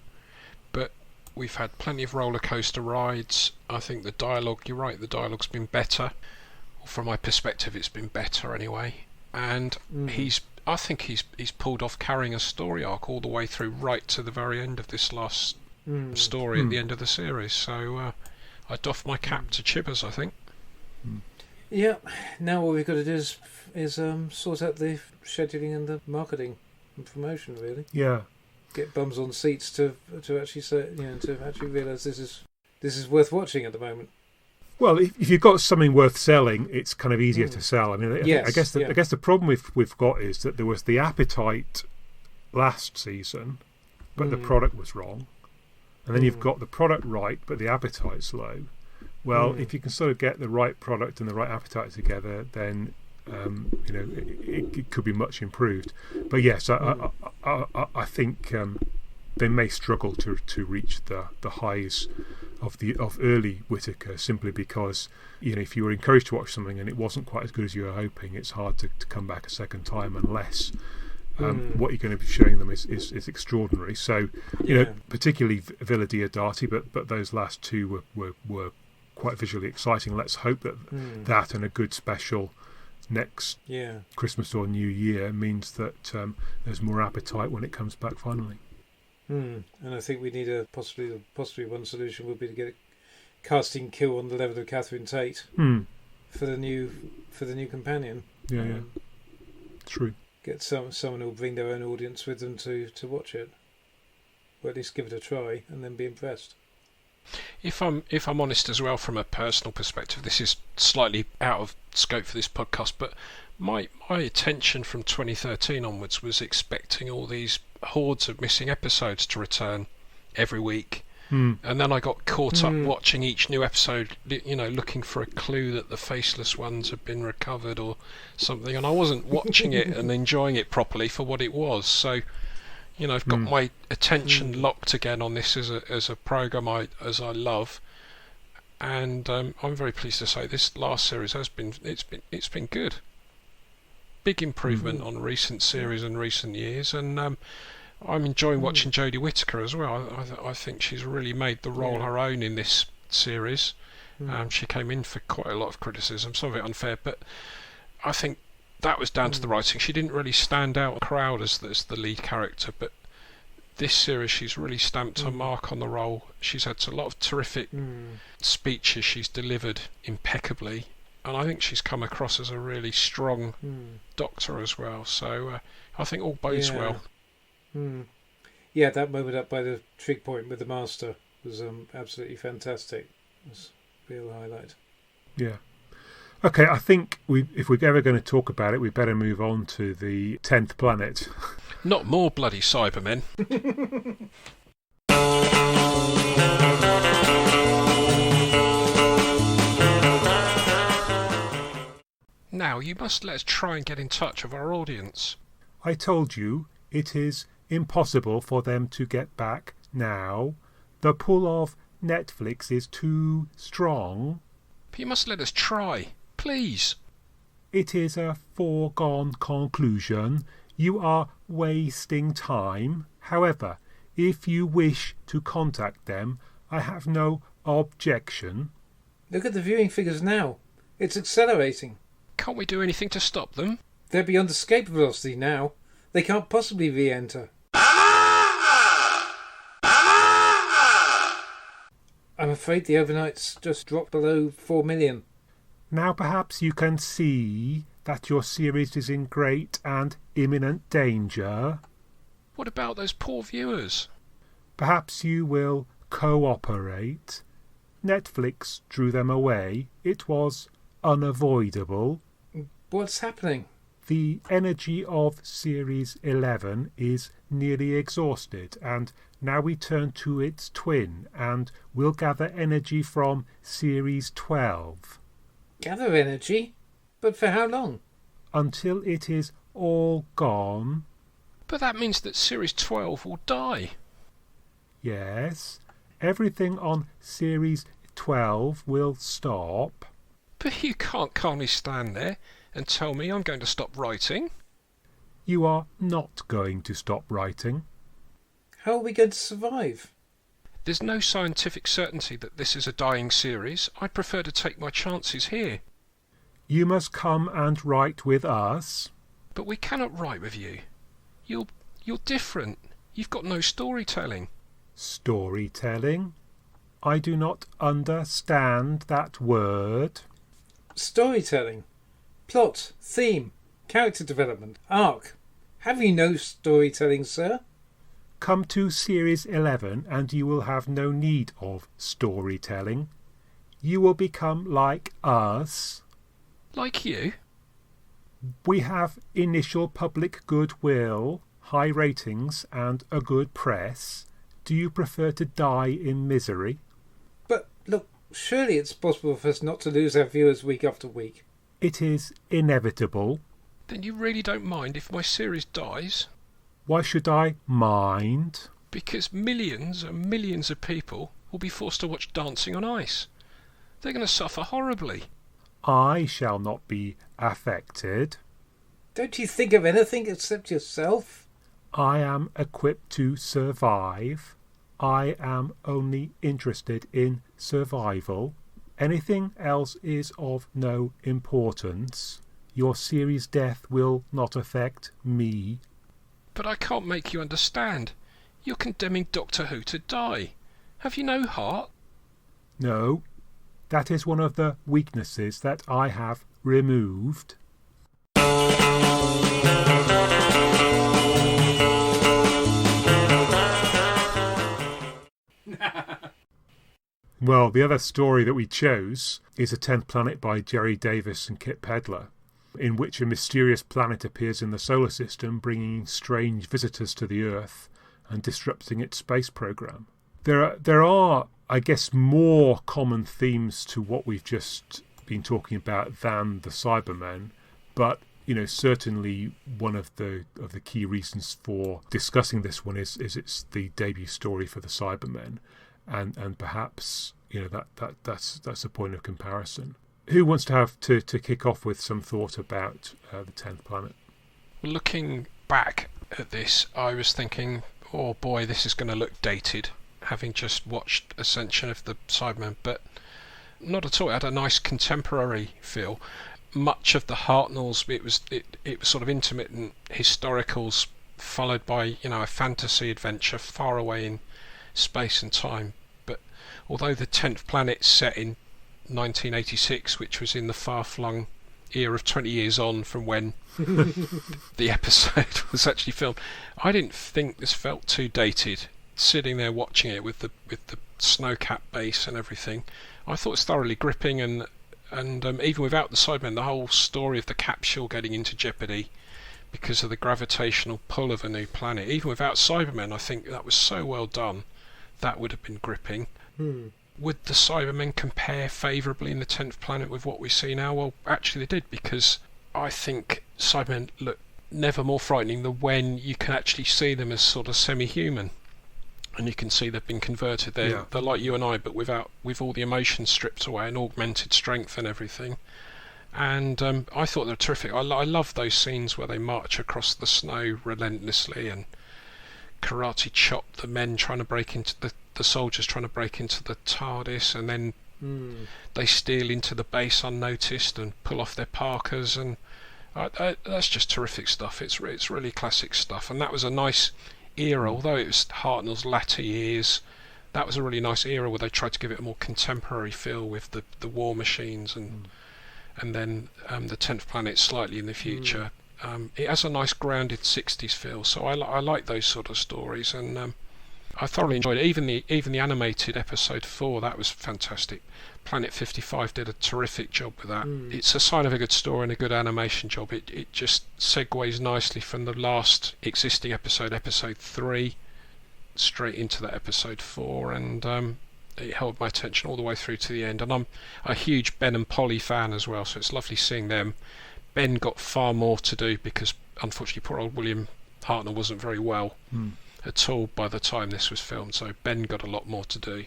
[SPEAKER 2] But we've had plenty of roller coaster rides. I think the dialogue, you're right, the dialogue's been better. From my perspective, it's been better anyway. And I think he's pulled off carrying a story arc all the way through, right to the very end of this last story at the end of the series. So I doff my cap to Chibbers, I think.
[SPEAKER 1] Yeah. Now what we've got to do is sort out the scheduling and the marketing and promotion. Really.
[SPEAKER 3] Yeah.
[SPEAKER 1] Get bums on seats to actually say, to actually realise this is worth watching at the moment.
[SPEAKER 3] Well, if you've got something worth selling, it's kind of easier to sell. I mean,
[SPEAKER 1] Yes,
[SPEAKER 3] I guess the problem we've got is that there was the appetite last season, but the product was wrong, and then you've got the product right, but the appetite's low. Well, if you can sort of get the right product and the right appetite together, then it could be much improved. But yes, I think they may struggle to reach the highs of early Whittaker, simply because if you were encouraged to watch something and it wasn't quite as good as you were hoping, it's hard to come back a second time unless what you're going to be showing them is extraordinary. So particularly Villa Diodati, but those last two were quite visually exciting. Let's hope that that and a good special next Christmas or New Year means that there's more appetite when it comes back finally.
[SPEAKER 1] And I think we need possibly one solution would be to get a casting kill on the level of Catherine Tate for the new companion.
[SPEAKER 3] Yeah, true.
[SPEAKER 1] Get someone who'll bring their own audience with them to watch it, or at least give it a try and then be impressed.
[SPEAKER 2] If I'm honest as well, from a personal perspective, this is slightly out of scope for this podcast, but my attention from 2013 onwards was expecting all these hordes of missing episodes to return every week, and then I got caught up watching each new episode, looking for a clue that the faceless ones had been recovered or something, and I wasn't watching it and enjoying it properly for what it was. So I've got my attention locked again on this as a program I love, and I'm very pleased to say this last series has been good. Big improvement on recent series and recent years, and I'm enjoying watching Jodie Whittaker as well. I think she's really made the role her own in this series. She came in for quite a lot of criticism, some of it unfair, but I think that was down to the writing. She didn't really stand out in the crowd as the lead character, but this series she's really stamped her mark on the role. She's had a lot of terrific speeches she's delivered impeccably, and I think she's come across as a really strong doctor as well. So I think all bodes well.
[SPEAKER 1] Yeah, that moment up by the trig point with the master was absolutely fantastic. It was a real highlight.
[SPEAKER 3] Yeah. Okay, I think if we're ever going to talk about it, we better move on to the 10th planet.
[SPEAKER 2] Not more bloody Cybermen. Now, you must let us try and get in touch with our audience.
[SPEAKER 3] I told you it is impossible for them to get back now. The pull of Netflix is too strong.
[SPEAKER 2] But you must let us try. Please.
[SPEAKER 3] It is a foregone conclusion. You are wasting time. However, if you wish to contact them, I have no objection.
[SPEAKER 1] Look at the viewing figures now. It's accelerating.
[SPEAKER 2] Can't we do anything to stop them?
[SPEAKER 1] They're beyond escape velocity now. They can't possibly re-enter. I'm afraid the overnights just dropped below 4 million.
[SPEAKER 3] Now perhaps you can see that your series is in great and imminent danger.
[SPEAKER 2] What about those poor viewers?
[SPEAKER 3] Perhaps you will cooperate. Netflix drew them away. It was unavoidable.
[SPEAKER 1] What's happening?
[SPEAKER 3] The energy of Series 11 is nearly exhausted, and now we turn to its twin, and we'll gather energy from Series 12.
[SPEAKER 1] Gather energy? But for how long?
[SPEAKER 3] Until it is all gone.
[SPEAKER 2] But that means that Series 12 will die.
[SPEAKER 3] Yes, everything on Series 12 will stop.
[SPEAKER 2] But you can't calmly stand there and tell me I'm going to stop writing.
[SPEAKER 3] You are not going to stop writing.
[SPEAKER 1] How are we going to survive?
[SPEAKER 2] There's no scientific certainty that this is a dying series. I prefer to take my chances here.
[SPEAKER 3] You must come and write with us.
[SPEAKER 2] But we cannot write with you. You're different. You've got no storytelling.
[SPEAKER 3] Storytelling? I do not understand that word.
[SPEAKER 1] Storytelling. Plot. Theme. Character development. Arc. Have you no storytelling, sir?
[SPEAKER 3] Come to Series 11 and you will have no need of storytelling. You will become like us.
[SPEAKER 2] Like you?
[SPEAKER 3] We have initial public goodwill, high ratings and a good press. Do you prefer to die in misery?
[SPEAKER 1] But look, surely it's possible for us not to lose our viewers week after week.
[SPEAKER 3] It is inevitable.
[SPEAKER 2] Then you really don't mind if my series dies?
[SPEAKER 3] Why should I mind?
[SPEAKER 2] Because millions and millions of people will be forced to watch Dancing on Ice. They're going to suffer horribly.
[SPEAKER 3] I shall not be affected.
[SPEAKER 1] Don't you think of anything except yourself?
[SPEAKER 3] I am equipped to survive. I am only interested in survival. Anything else is of no importance. Your series' death will not affect me.
[SPEAKER 2] But I can't make you understand. You're condemning Doctor Who to die. Have you no heart?
[SPEAKER 3] No, that is one of the weaknesses that I have removed. Well, the other story that we chose is A Tenth Planet by Jerry Davis and Kit Pedler, in which a mysterious planet appears in the solar system, bringing strange visitors to the Earth and disrupting its space program. There are, I guess, more common themes to what we've just been talking about than the Cybermen, but certainly one of the key reasons for discussing this one is it's the debut story for the Cybermen, and perhaps that's a point of comparison. Who wants to have to kick off with some thought about the 10th Planet?
[SPEAKER 2] Looking back at this, I was thinking, oh boy, this is going to look dated, having just watched Ascension of the Cybermen, but not at all. It had a nice contemporary feel. Much of the Hartnells, it was sort of intermittent historicals followed by a fantasy adventure far away in space and time. But although the 10th Planet's set in 1986, which was in the far-flung era of 20 years on from when the episode was actually filmed, I didn't think this felt too dated. Sitting there watching it with the snow-capped base and everything, I thought it was thoroughly gripping, and even without the Cybermen, the whole story of the capsule getting into jeopardy because of the gravitational pull of a new planet, even without Cybermen, I think that was so well done. That would have been gripping. Would the Cybermen compare favourably in the 10th Planet with what we see now? Well, actually they did, because I think Cybermen look never more frightening than when you can actually see them as sort of semi-human. And you can see they've been converted. They're like you and I, but with all the emotions stripped away and augmented strength and everything. And I thought they were terrific. I love those scenes where they march across the snow relentlessly and karate chop the men trying to break into the soldiers trying to break into the TARDIS, and then they steal into the base unnoticed and pull off their parkas, and that's just terrific stuff. It's really classic stuff, and that was a nice era, although it was Hartnell's latter years. That was a really nice era where they tried to give it a more contemporary feel with the war machines and then the 10th Planet slightly in the future. It has a nice grounded 60s feel, so I like those sort of stories, and I thoroughly enjoyed it. Even the animated episode 4, that was fantastic. Planet 55 did a terrific job with that. It's a sign of a good story and a good animation job. It just segues nicely from the last existing episode 3, straight into that episode 4, and it held my attention all the way through to the end. And I'm a huge Ben and Polly fan as well, so it's lovely seeing them. Ben got far more to do because unfortunately poor old William Hartnell wasn't very well at all by the time this was filmed, so Ben got a lot more to do.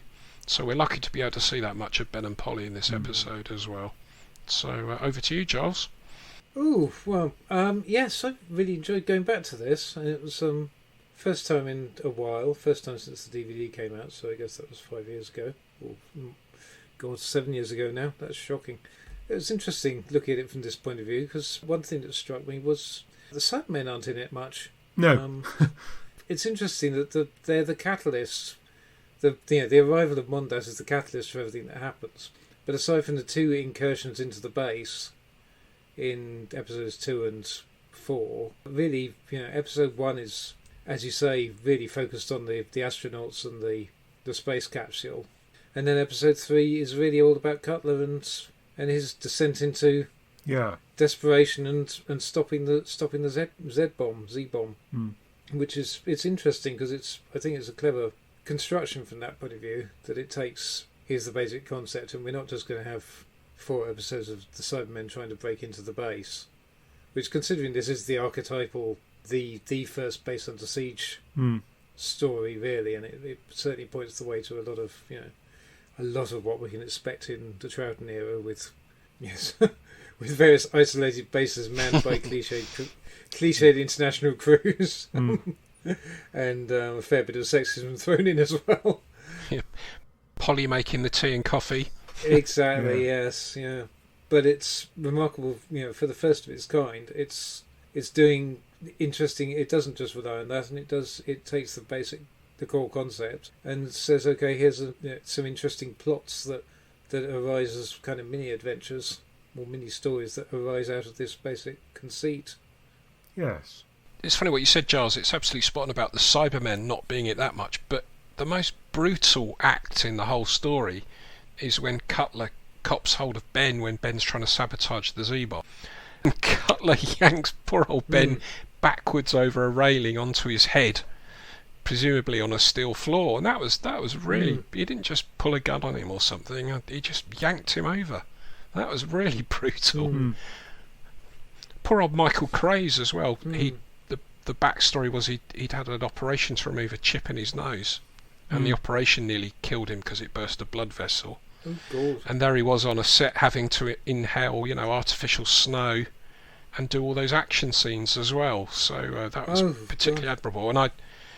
[SPEAKER 2] So we're lucky to be able to see that much of Ben and Polly in this episode as well. So over to you, Giles.
[SPEAKER 1] Oh, well, yes, I really enjoyed going back to this. And it was first time in a while, first time since the DVD came out, so I guess that was 5 years ago. Or, God, 7 years ago now. That's shocking. It was interesting looking at it from this point of view, because one thing that struck me was the Cybermen aren't in it much.
[SPEAKER 3] No.
[SPEAKER 1] It's interesting that they're the catalyst. The arrival of Mondas is the catalyst for everything that happens. But aside from the 2 incursions into the base in episodes 2 and 4, really, episode 1 is, as you say, really focused on the astronauts and the space capsule. And then episode 3 is really all about Cutler and his descent into desperation and stopping the Z bomb, which is, it's interesting because I think it's a clever construction from that point of view, that it takes, here's the basic concept, and we're not just going to have 4 episodes of the Cybermen trying to break into the base, which, considering this is the archetypal, the first base under siege story, really, and it certainly points the way to a lot of what we can expect in the Troughton era, with with various isolated bases manned by cliched international crews, and a fair bit of sexism thrown in as well.
[SPEAKER 2] Yeah. Polly making the tea and coffee.
[SPEAKER 1] Exactly. Yes. Yeah. But it's remarkable, for the first of its kind. It's doing interesting. It doesn't just rely on that, and it takes the core concept and says, okay, here's some interesting plots that arise as kind of mini adventures or mini stories that arise out of this basic conceit.
[SPEAKER 3] Yes.
[SPEAKER 2] It's funny what you said, Giles. It's absolutely spot on about the Cybermen not being it that much, but the most brutal act in the whole story is when Cutler cops hold of Ben when Ben's trying to sabotage the Z-bomb. And Cutler yanks poor old Ben backwards over a railing onto his head, presumably on a steel floor, and that was really, he didn't just pull a gun on him or something, he just yanked him over. That was really brutal. Poor old Michael Craze as well. The backstory was he'd had an operation to remove a chip in his nose, and the operation nearly killed him because it burst a blood vessel.
[SPEAKER 1] Oh, God.
[SPEAKER 2] And there he was on a set having to inhale, artificial snow and do all those action scenes as well. So that was particularly admirable. And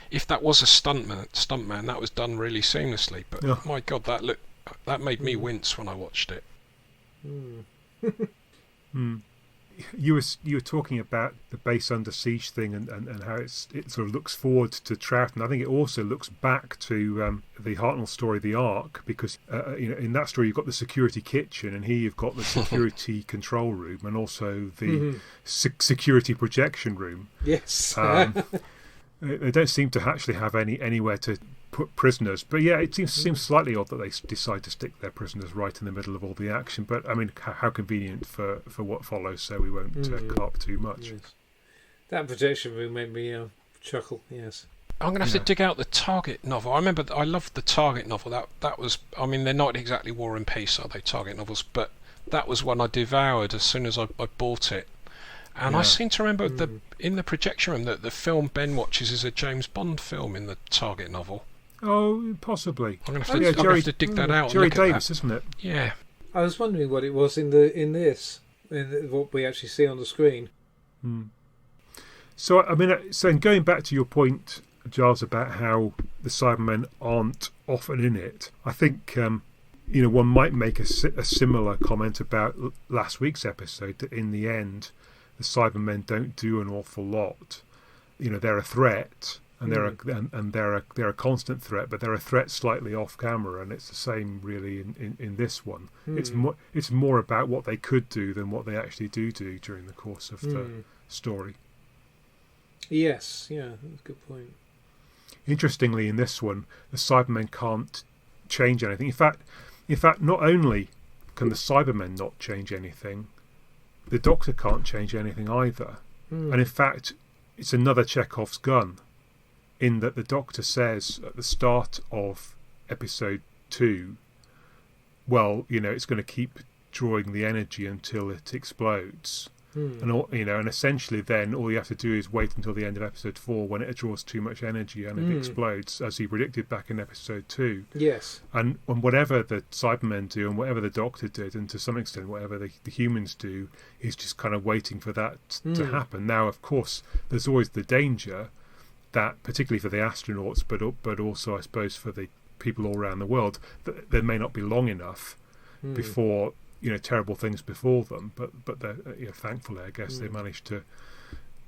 [SPEAKER 2] if that was a stuntman, that was done really seamlessly. But my God, that made me wince when I watched it.
[SPEAKER 3] You were talking about the base under siege thing and how it sort of looks forward to Troughton. I think it also looks back to the Hartnell story, The Ark, because in that story you've got the security kitchen, and here you've got the security control room and also the security projection room.
[SPEAKER 1] Yes.
[SPEAKER 3] They don't seem to actually have anywhere to put prisoners, but it seems slightly odd that they decide to stick their prisoners right in the middle of all the action. But I mean, how convenient for what follows, so we won't carp too much.
[SPEAKER 1] Yes. That projection room made me chuckle. Yes,
[SPEAKER 2] I'm going to have to dig out the Target novel. I remember I loved the Target novel. That was, I mean, they're not exactly War and Peace, are they, Target novels? But that was one I devoured as soon as I bought it. And I seem to remember in the projection room that the film Ben watches is a James Bond film in the Target novel.
[SPEAKER 3] Oh, possibly.
[SPEAKER 2] I'm going to have to dig that out.
[SPEAKER 3] Jerry
[SPEAKER 2] and look
[SPEAKER 3] Davis,
[SPEAKER 2] at that.
[SPEAKER 3] isn't it?
[SPEAKER 2] Yeah.
[SPEAKER 1] I was wondering what it was in what we actually see on the screen.
[SPEAKER 3] So I mean, in going back to your point, Giles, about how the Cybermen aren't often in it, I think one might make a similar comment about last week's episode, that in the end the Cybermen don't do an awful lot. They're a threat, and they're a constant threat, but they're a threat slightly off camera, and it's the same really in this one. It's more about what they could do than what they actually do during the course of the story.
[SPEAKER 1] Yes, yeah, that's a good point.
[SPEAKER 3] Interestingly, in this one, the Cybermen can't change anything. In fact, not only can the Cybermen not change anything, the Doctor can't change anything either. And in fact, it's another Chekhov's gun, in that the Doctor says at the start of episode 2, well, it's going to keep drawing the energy until it explodes. And essentially then all you have to do is wait until the end of episode 4 when it draws too much energy and it explodes, as he predicted back in episode 2.
[SPEAKER 1] Yes.
[SPEAKER 3] And whatever the Cybermen do and whatever the Doctor did, and to some extent whatever the humans do, is just kind of waiting for that to happen. Now, of course, there's always the danger that, particularly for the astronauts, but also I suppose for the people all around the world, that there may not be long enough before terrible things befall them, but thankfully, I guess they managed to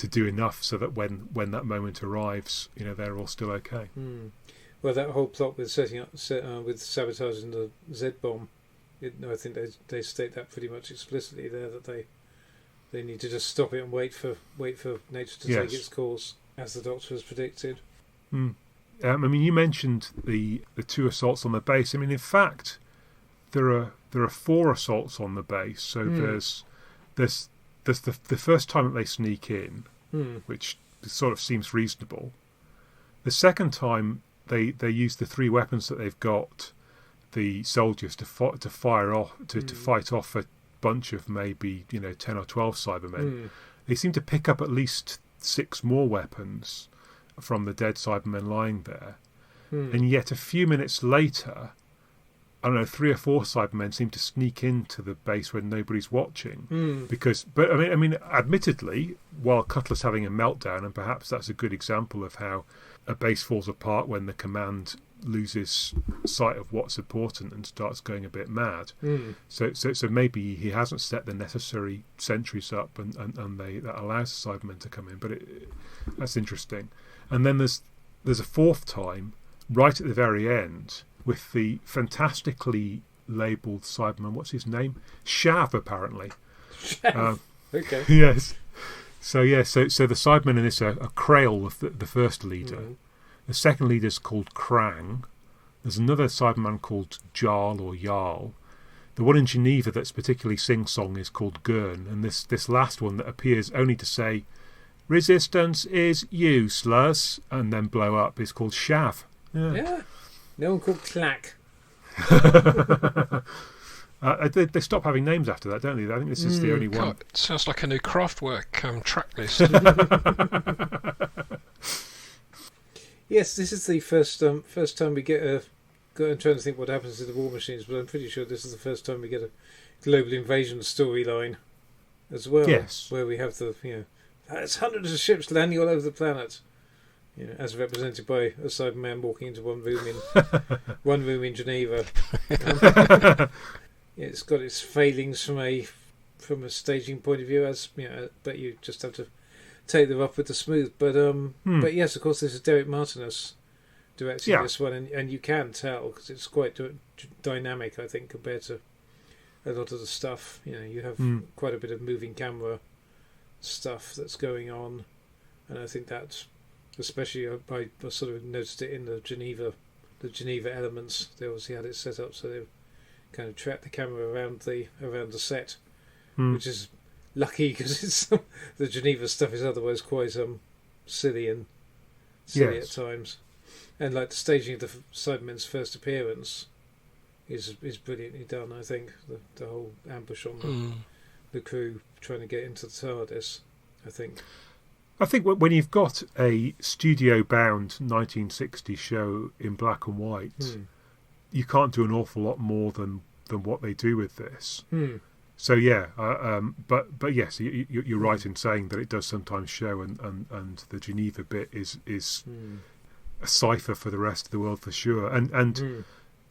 [SPEAKER 3] do enough so that when that moment arrives, they're all still okay.
[SPEAKER 1] Well, that whole plot with with sabotaging the Z bomb I think they state that pretty much explicitly there, that they need to just stop it and wait for nature to take its course, as the Doctor has predicted.
[SPEAKER 3] I mean, you mentioned the 2 assaults on the base. I mean, in fact, there are 4 assaults on the base. So there's the first time that they sneak in, which sort of seems reasonable. The second time they use the 3 weapons that they've got, the soldiers to fire off to fight off a bunch of maybe 10 or 12 Cybermen. They seem to pick up at least 6 more weapons from the dead Cybermen lying there, and yet a few minutes later, I don't know, 3 or 4 Cybermen seem to sneak into the base when nobody's watching. But I mean, admittedly, while Cutler's having a meltdown, and perhaps that's a good example of how a base falls apart when the command loses sight of what's important and starts going a bit mad. So maybe he hasn't set the necessary sentries up, and that allows the Cybermen to come in. But that's interesting. And then there's a 4th time, right at the very end, with the fantastically labelled Cyberman. What's his name? Shav, apparently.
[SPEAKER 1] Shav. Okay.
[SPEAKER 3] Yes. So the Cybermen in this are Krail, the first leader. The second leader is called Krang. There's another Cyberman called Jarl or Jarl. The one in Geneva that's particularly sing-song is called Gurn, and this last one that appears only to say, "Resistance is useless," and then blow up is called Shav.
[SPEAKER 1] Yeah. No one called Clack.
[SPEAKER 3] They stop having names after that, don't they? I think this is the only one.
[SPEAKER 2] God, sounds like a new Kraftwerk track list.
[SPEAKER 1] Yes, this is the first time we get a. I'm trying to think what happens to the War Machines, but I'm pretty sure this is the first time we get a global invasion storyline as well.
[SPEAKER 3] Yes,
[SPEAKER 1] where we have the it's hundreds of ships landing all over the planet, as represented by a Cyberman walking into one room in Geneva. It's got its failings from a staging point of view, as but you just have to take them up with the smooth. But yes, of course, this is Derek Martinus directing this one, and you can tell because it's quite dynamic, I think, compared to a lot of the stuff. You have quite a bit of moving camera stuff that's going on, and I think that, especially I sort of noticed it in the Geneva elements. They obviously had it set up so they kind of track the camera around the set, which is lucky because it's the Geneva stuff is otherwise quite silly at times, and like the staging of the Cybermen's first appearance is brilliantly done. I think the whole ambush on the crew trying to get into the TARDIS. I think
[SPEAKER 3] when you've got a studio-bound 1960s show in black and white, you can't do an awful lot more than what they do with this. So but yes, you're right in saying that it does sometimes show, and the Geneva bit is a cipher for the rest of the world for sure. And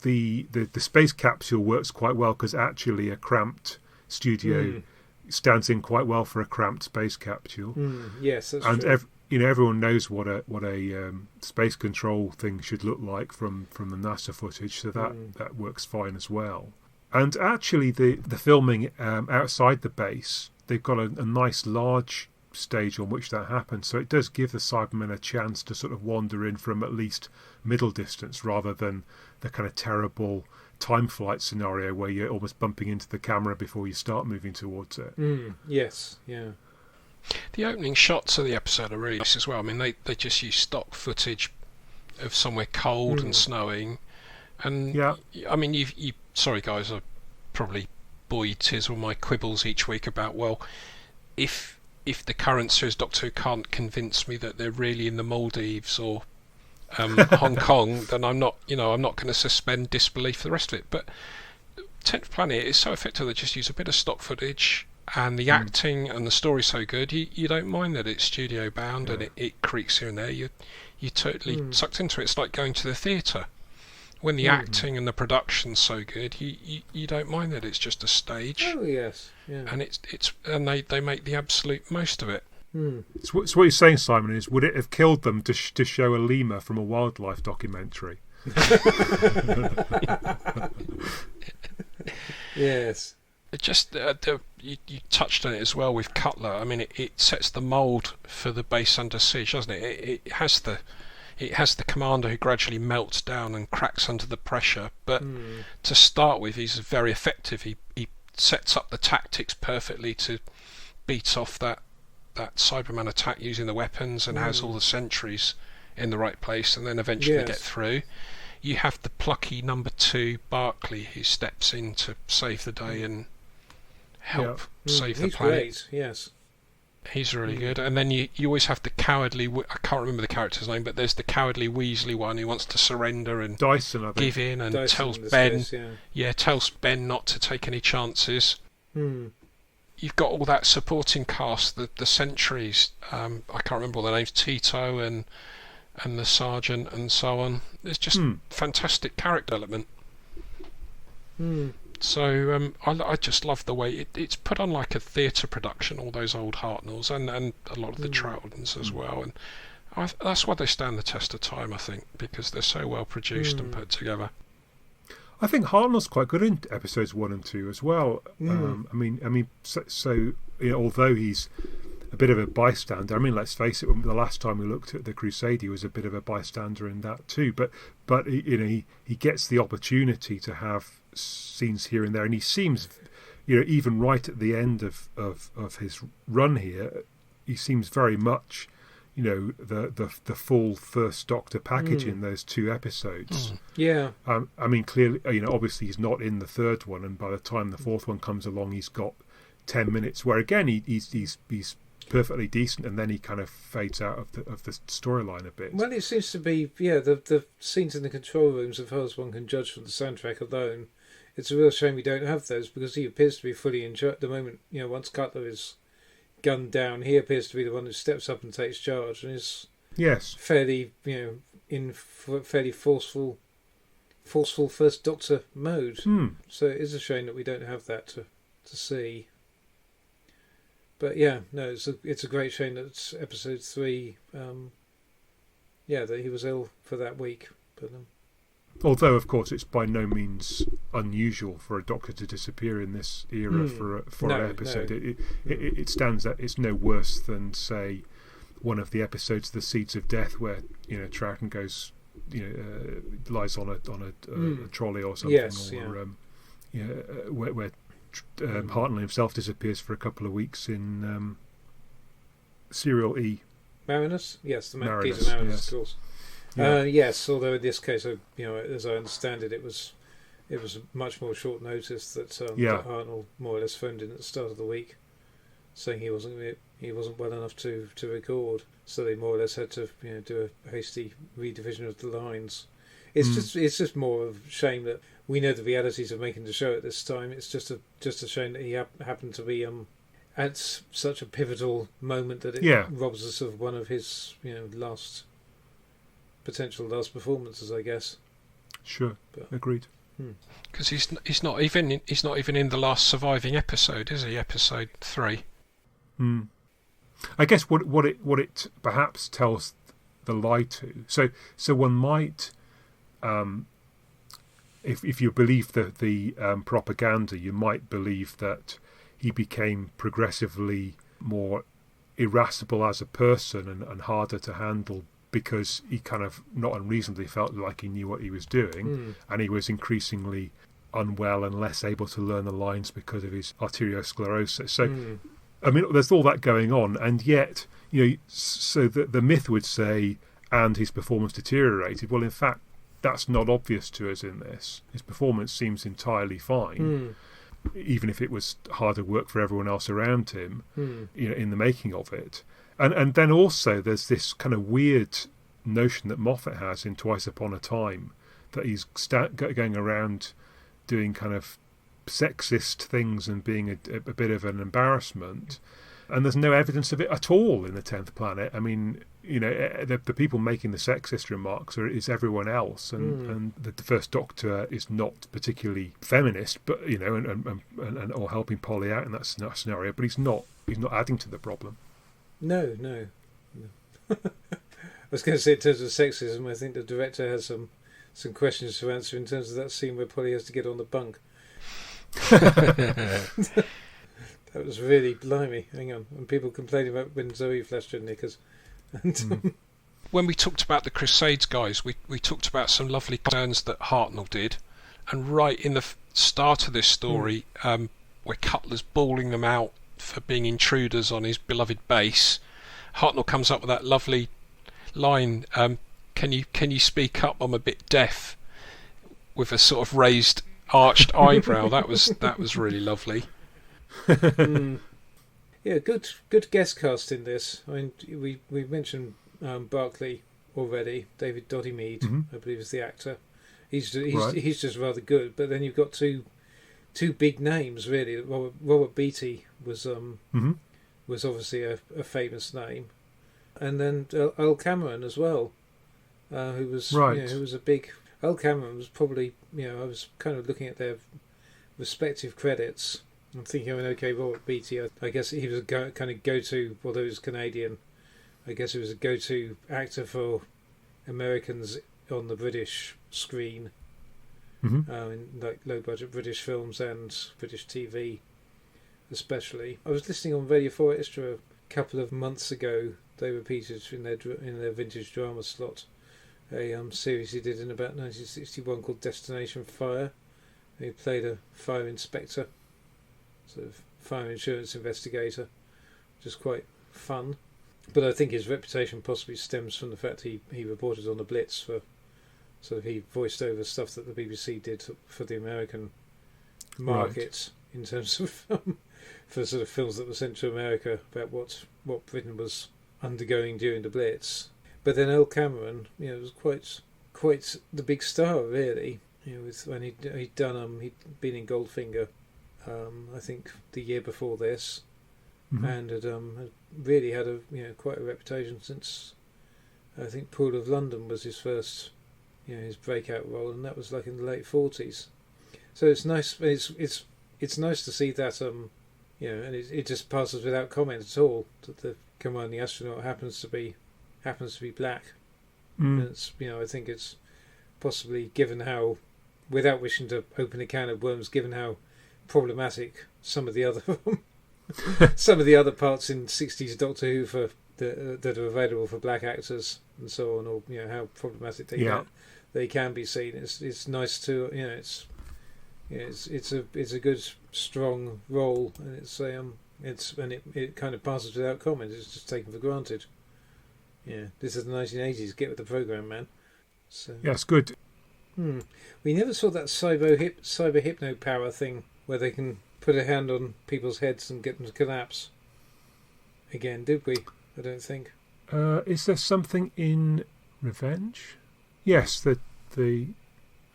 [SPEAKER 3] the space capsule works quite well because actually a cramped studio stands in quite well for a cramped space capsule.
[SPEAKER 1] Yes, that's
[SPEAKER 3] true.
[SPEAKER 1] And
[SPEAKER 3] everyone knows what a space control thing should look like from the NASA footage, so that works fine as well. And actually, the filming outside the base, they've got a nice large stage on which that happens, so it does give the Cybermen a chance to sort of wander in from at least middle distance, rather than the kind of terrible time flight scenario where you're almost bumping into the camera before you start moving towards it.
[SPEAKER 1] Yes, yeah.
[SPEAKER 2] The opening shots of the episode are really nice as well. I mean, they just use stock footage of somewhere cold and snowing, and I mean, you sorry guys, I probably bore you tears with my quibbles each week about, well, if the current series Doctor Who can't convince me that they're really in the Maldives or Hong Kong, then I'm not going to suspend disbelief for the rest of it. But 10th Planet is so effective. They just use a bit of stock footage, and the acting and the story's so good, you don't mind that it's studio bound and it creaks here and there. You're totally sucked into it. It's like going to the theatre. When the acting and the production's so good, you don't mind that it's just a stage.
[SPEAKER 1] Oh yes, yeah.
[SPEAKER 2] And they make the absolute most of it.
[SPEAKER 3] So what you're saying, Simon, is would it have killed them to show a lemur from a wildlife documentary?
[SPEAKER 1] Yes.
[SPEAKER 2] It just you touched on it as well with Cutler. I mean, it sets the mould for the base under siege, doesn't it? It has the commander who gradually melts down and cracks under the pressure. But to start with, he's very effective. He sets up the tactics perfectly to beat off that Cyberman attack using the weapons, and has all the sentries in the right place, and then eventually get through. You have the plucky number 2 Barclay, who steps in to save the day and help save the planet.
[SPEAKER 1] Great. Yes,
[SPEAKER 2] he's really good. And then you always have the cowardly, I can't remember the character's name, but there's the cowardly Weasley one who wants to surrender and
[SPEAKER 3] Dyson, I think.
[SPEAKER 2] give in, and
[SPEAKER 1] Dyson
[SPEAKER 2] tells
[SPEAKER 1] in
[SPEAKER 2] Ben
[SPEAKER 1] this case,
[SPEAKER 2] tells Ben not to take any chances. You've got all that supporting cast, the sentries, I can't remember all their names, Tito and the sergeant and so on. It's just fantastic character development. So I just love the way it's put on like a theatre production, all those old Hartnells and a lot of the Troutons as well. And that's why they stand the test of time, I think, because they're so well produced and put together.
[SPEAKER 3] I think Hartnell's quite good in episodes 1 and 2 as well. So although he's a bit of a bystander, I mean, let's face it, the last time we looked at the Crusade, he was a bit of a bystander in that too. But he gets the opportunity to have scenes here and there, and he seems, even right at the end of his run here, he seems very much, the full First Doctor package in those 2 episodes.
[SPEAKER 1] Yeah.
[SPEAKER 3] I mean, clearly, obviously he's not in the 3rd one, and by the time the 4th one comes along, he's got 10 minutes where again he's perfectly decent, and then he kind of fades out of the storyline a bit.
[SPEAKER 1] Well, it seems to be, the scenes in the control rooms, as far as one can judge from the soundtrack alone, it's a real shame we don't have those, because he appears to be fully in charge at the moment. Once Cutler is gunned down, he appears to be the one who steps up and takes charge, and is fairly, in fairly forceful First Doctor mode. So it is a shame that we don't have that to see. But it's a great shame that it's episode 3. That he was ill for that week. But
[SPEAKER 3] although, of course, it's by no means unusual for a Doctor to disappear in this era for an episode. No. It stands that it's no worse than, say, one of the episodes, The Seeds of Death, where Troughton goes, lies on a trolley or something, where Hartnell himself disappears for a couple of weeks in Serial E.
[SPEAKER 1] Marinus? Yes, the
[SPEAKER 3] Marinus,
[SPEAKER 1] Keys of Marinus,
[SPEAKER 3] yes.
[SPEAKER 1] of course.
[SPEAKER 3] Yeah.
[SPEAKER 1] Although in this case, as I understand it, it was much more short notice that Hartnell more or less phoned in at the start of the week, saying he wasn't well enough to record, so they more or less had to do a hasty redivision of the lines. It's just more of a shame that we know the realities of making the show at this time. It's just a shame that he happened to be at such a pivotal moment that it robs us of one of his potential last performances, I guess.
[SPEAKER 3] Sure, agreed.
[SPEAKER 2] Because he's not even in the last surviving episode, is he? Episode 3.
[SPEAKER 3] I guess what it perhaps tells the lie to. So one might. If you believe the propaganda, you might believe that he became progressively more irascible as a person and harder to handle, because he kind of not unreasonably felt like he knew what he was doing, and he was increasingly unwell and less able to learn the lines because of his arteriosclerosis. So, I mean, there's all that going on, and yet, so the myth would say, and his performance deteriorated. Well, in fact, that's not obvious to us in this. His performance seems entirely fine, even if it was harder work for everyone else around him, in the making of it. And then also there's this kind of weird notion that Moffat has in Twice Upon a Time, that he's going around doing kind of sexist things and being a bit of an embarrassment. And there's no evidence of it at all in the 10th Planet. I mean, the people making the sexist remarks is everyone else, and the First Doctor is not particularly feminist, but and or helping Polly out in that scenario. But he's not adding to the problem.
[SPEAKER 1] No. I was going to say, in terms of sexism, I think the director has some questions to answer in terms of that scene where Polly has to get on the bunk. That was really blimey. Hang on, and people complaining about when Zoe flashed her knickers. And
[SPEAKER 2] when we talked about the Crusades, guys, we talked about some lovely concerns that Hartnell did, and right in the start of this story, where Cutler's bawling them out for being intruders on his beloved base, Hartnell comes up with that lovely line, can you speak up, I'm a bit deaf, with a sort of raised arched eyebrow. That was really lovely.
[SPEAKER 1] Yeah, good guest cast in this. I mean, we mentioned Barclay already. David Doddymead, I believe, is the actor. He's just rather good. But then you've got two big names really. Robert Beatty was obviously a famous name, and then Earl Cameron as well, who was who was a big. Earl Cameron was probably, I was kind of looking at their respective credits. I'm thinking, okay, Robert Beatty, I guess he was a kind of go-to, although he was Canadian, I guess he was a go-to actor for Americans on the British screen, in like low-budget British films and British TV especially. I was listening on Radio 4 Extra a couple of months ago. They repeated in their vintage drama slot a series he did in about 1961 called Destination Fire. He played a fire inspector, sort of fire insurance investigator, which is quite fun. But I think his reputation possibly stems from the fact he reported on the Blitz for sort of he voiced over stuff that the BBC did for the American market in terms of for sort of films that were sent to America about what Britain was undergoing during the Blitz. But then Earl Cameron, was quite the big star really. When he'd been in Goldfinger, I think the year before this, and had really had quite a reputation since I think Pool of London was his first, his breakout role, and that was like in the late 40s. So it's nice. It's nice to see that and it just passes without comment at all that the commanding astronaut happens to be black. And it's I think it's possibly, given how, without wishing to open a can of worms, given how problematic some of the other parts in 60s Doctor Who that are available for black actors and so on, or how problematic they can be seen. It's nice to it's a good strong role, and it kind of passes without comment. It's just taken for granted. Yeah, this is the 1980s. Get with the program, man. So
[SPEAKER 3] yeah, it's good.
[SPEAKER 1] We never saw that cyber hypno power thing where they can put a hand on people's heads and get them to collapse again, did we? I don't think.
[SPEAKER 3] Is there something in Revenge? Yes, that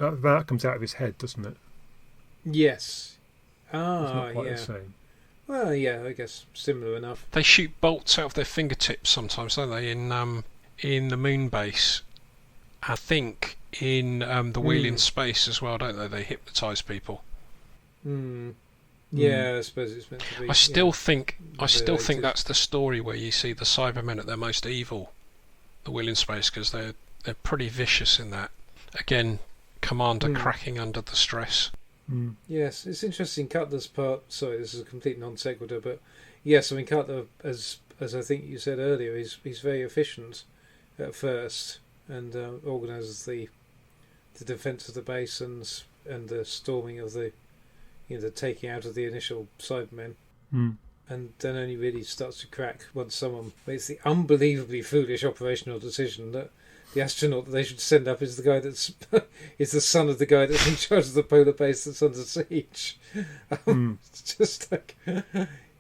[SPEAKER 3] comes out of his head, doesn't it?
[SPEAKER 1] Yes.
[SPEAKER 3] It's not quite the same.
[SPEAKER 1] Well, yeah, I guess similar enough.
[SPEAKER 2] They shoot bolts out of their fingertips sometimes, don't they? In the moon base, I think in the Wheel in Space as well, don't they? They hypnotise people.
[SPEAKER 1] Yeah, I suppose it's meant to be.
[SPEAKER 2] I still think that's the story where you see the Cybermen at their most evil, the Wheel in Space, because they're pretty vicious in that. Again, Commander cracking under the stress.
[SPEAKER 1] Yes, it's interesting. Cutler's part. Sorry, this is a complete non sequitur, but yes, I mean Cutler, as I think you said earlier, he's very efficient at first and organises the defence of the base and the storming of the the taking out of the initial Cybermen, and then only really starts to crack once someone makes the unbelievably foolish operational decision that the astronaut that they should send up is the guy that's is the son of the guy that's in charge of the polar base that's under siege. It's just like,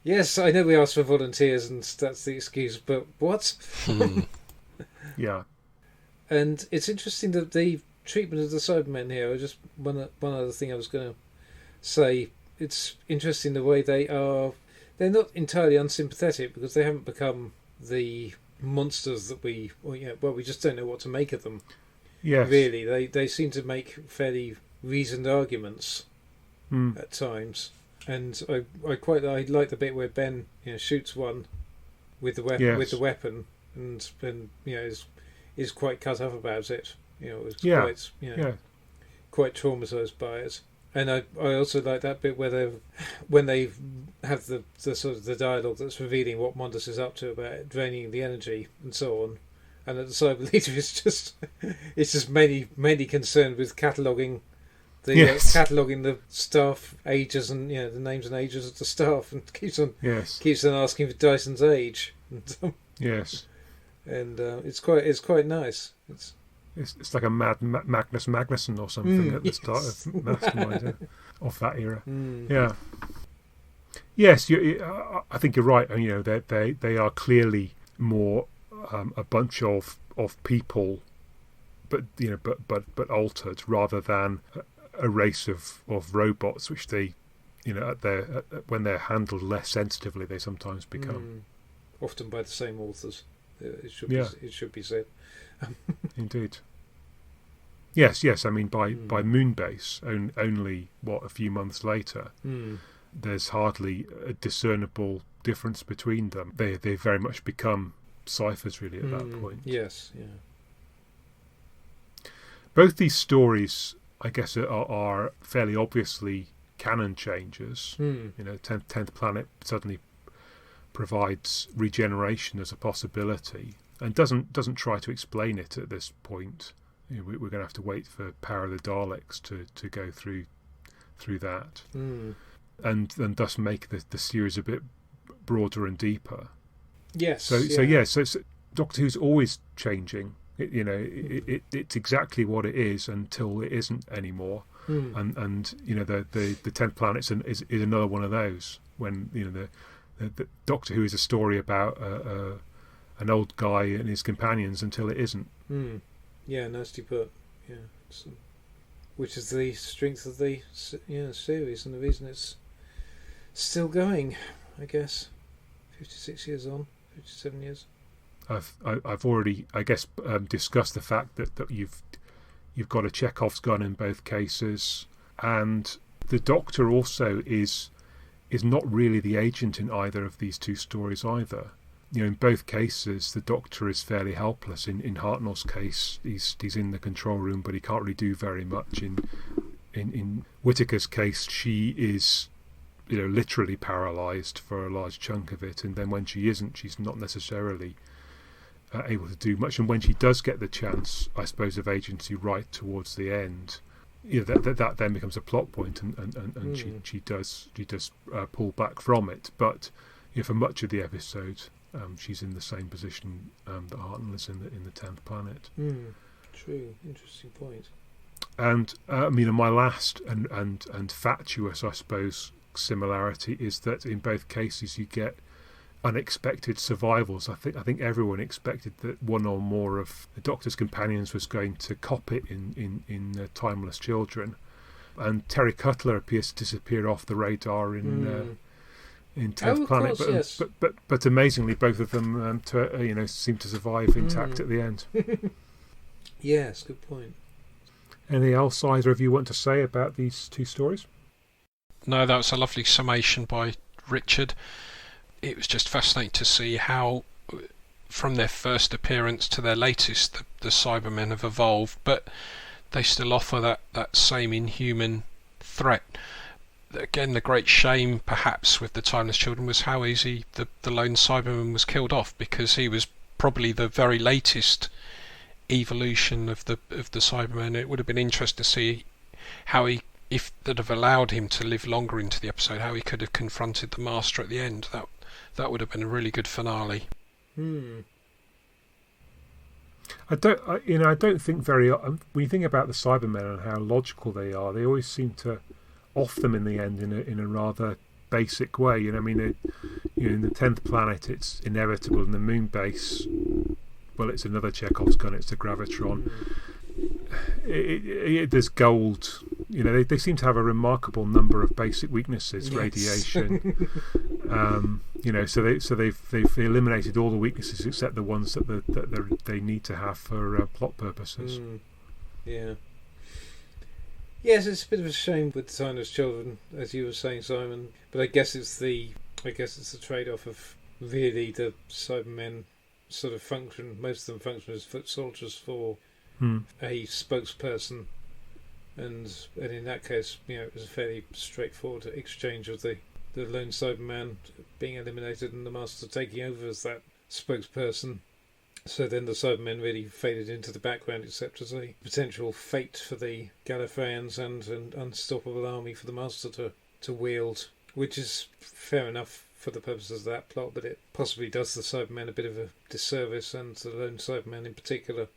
[SPEAKER 1] yes, I know we asked for volunteers and that's the excuse, but what?
[SPEAKER 3] Yeah.
[SPEAKER 1] And it's interesting that the treatment of the Cybermen here. Just one other thing I was going to say. It's interesting the way they're not entirely unsympathetic, because they haven't become the monsters that we just don't know what to make of them.
[SPEAKER 3] Yes.
[SPEAKER 1] Really, they seem to make fairly reasoned arguments at times, and I like the bit where Ben shoots one with the weapon, and is quite cut up about it. Was quite traumatized by it. And I also like that bit where when they have the sort of the dialogue that's revealing what Mondas is up to about draining the energy and so on, and that the cyber leader is just mainly concerned with cataloguing the staff ages and the names and ages of the staff, and keeps on asking for Dyson's age.
[SPEAKER 3] Yes,
[SPEAKER 1] and it's quite nice.
[SPEAKER 3] It's like a Magnus Magnuson or something at the start of Mastermind of that era. Yeah. Yes, I think you're right. And they are clearly more a bunch of people, but altered rather than a race of robots, which they, when they're handled less sensitively, they sometimes become.
[SPEAKER 1] Often by the same authors. It should be said.
[SPEAKER 3] Indeed. Yes. I mean, by Moonbase, only a few months later, there's hardly a discernible difference between them. They very much become ciphers really at that point.
[SPEAKER 1] Yes. Yeah.
[SPEAKER 3] Both these stories, I guess, are fairly obviously canon changes. 10th Planet suddenly provides regeneration as a possibility and doesn't try to explain it at this point. We're going to have to wait for Power of the Daleks to go through that, and thus make the series a bit broader and deeper.
[SPEAKER 1] Yes.
[SPEAKER 3] So Doctor Who's always changing. It's exactly what it is until it isn't anymore. And the 10th Planet is another one of those when the Doctor Who is a story about an old guy and his companions until it isn't.
[SPEAKER 1] Yeah, nicely put. Yeah, which is the strength of the series and the reason it's still going, I guess. 56 years on, 57 years.
[SPEAKER 3] I've already, I guess, discussed the fact that you've got a Chekhov's gun in both cases, and the Doctor also is not really the agent in either of these two stories either. In both cases, the Doctor is fairly helpless. In Hartnell's case, he's in the control room, but he can't really do very much. In Whittaker's case, she is, literally paralysed for a large chunk of it, and then when she isn't, she's not necessarily able to do much. And when she does get the chance, I suppose, of agency right towards the end, that then becomes a plot point, and she does pull back from it. But for much of the episode, she's in the same position that Hartnell is in the 10th Planet.
[SPEAKER 1] True, interesting point.
[SPEAKER 3] And my last and fatuous, I suppose, similarity is that in both cases you get unexpected survivals. I think everyone expected that one or more of the Doctor's companions was going to cop it in Timeless Children, and Terry Cutler appears to disappear off the radar in 10th Planet,
[SPEAKER 1] course,
[SPEAKER 3] but amazingly both of them seem to survive intact at the end.
[SPEAKER 1] Yes, good point.
[SPEAKER 3] Anything else either of you want to say about these two stories?
[SPEAKER 2] No, that was a lovely summation by Richard. It was just fascinating to see how, from their first appearance to their latest, the Cybermen have evolved, but they still offer that same inhuman threat. Again, the great shame, perhaps, with the Timeless Children was how easy the lone Cyberman was killed off, because he was probably the very latest evolution of the Cybermen. It would have been interesting to see how if they'd have allowed him to live longer into the episode, how he could have confronted the Master at the end. That would have been a really good finale.
[SPEAKER 3] I don't think when you think about the Cybermen and how logical they are, they always seem to off them in the end in a rather basic way. In the 10th Planet, it's inevitable. In the Moonbase, well, it's another Chekhov's gun. It's the gravitron. There's gold. They seem to have a remarkable number of basic weaknesses. Yes. Radiation. So they've eliminated all the weaknesses except the ones that they need to have for plot purposes.
[SPEAKER 1] Yeah. Yes, it's a bit of a shame with the Timeless Children, as you were saying, Simon. But I guess it's the trade-off of really the Cybermen sort of function. Most of them function as foot soldiers for a spokesperson, and in that case, it was a fairly straightforward exchange of the lone Cyberman being eliminated and the Master taking over as that spokesperson. So then the Cybermen really faded into the background, except as a potential fate for the Gallifreyans and an unstoppable army for the Master to wield, which is fair enough for the purposes of that plot, but it possibly does the Cybermen a bit of a disservice, and the lone Cyberman in particular,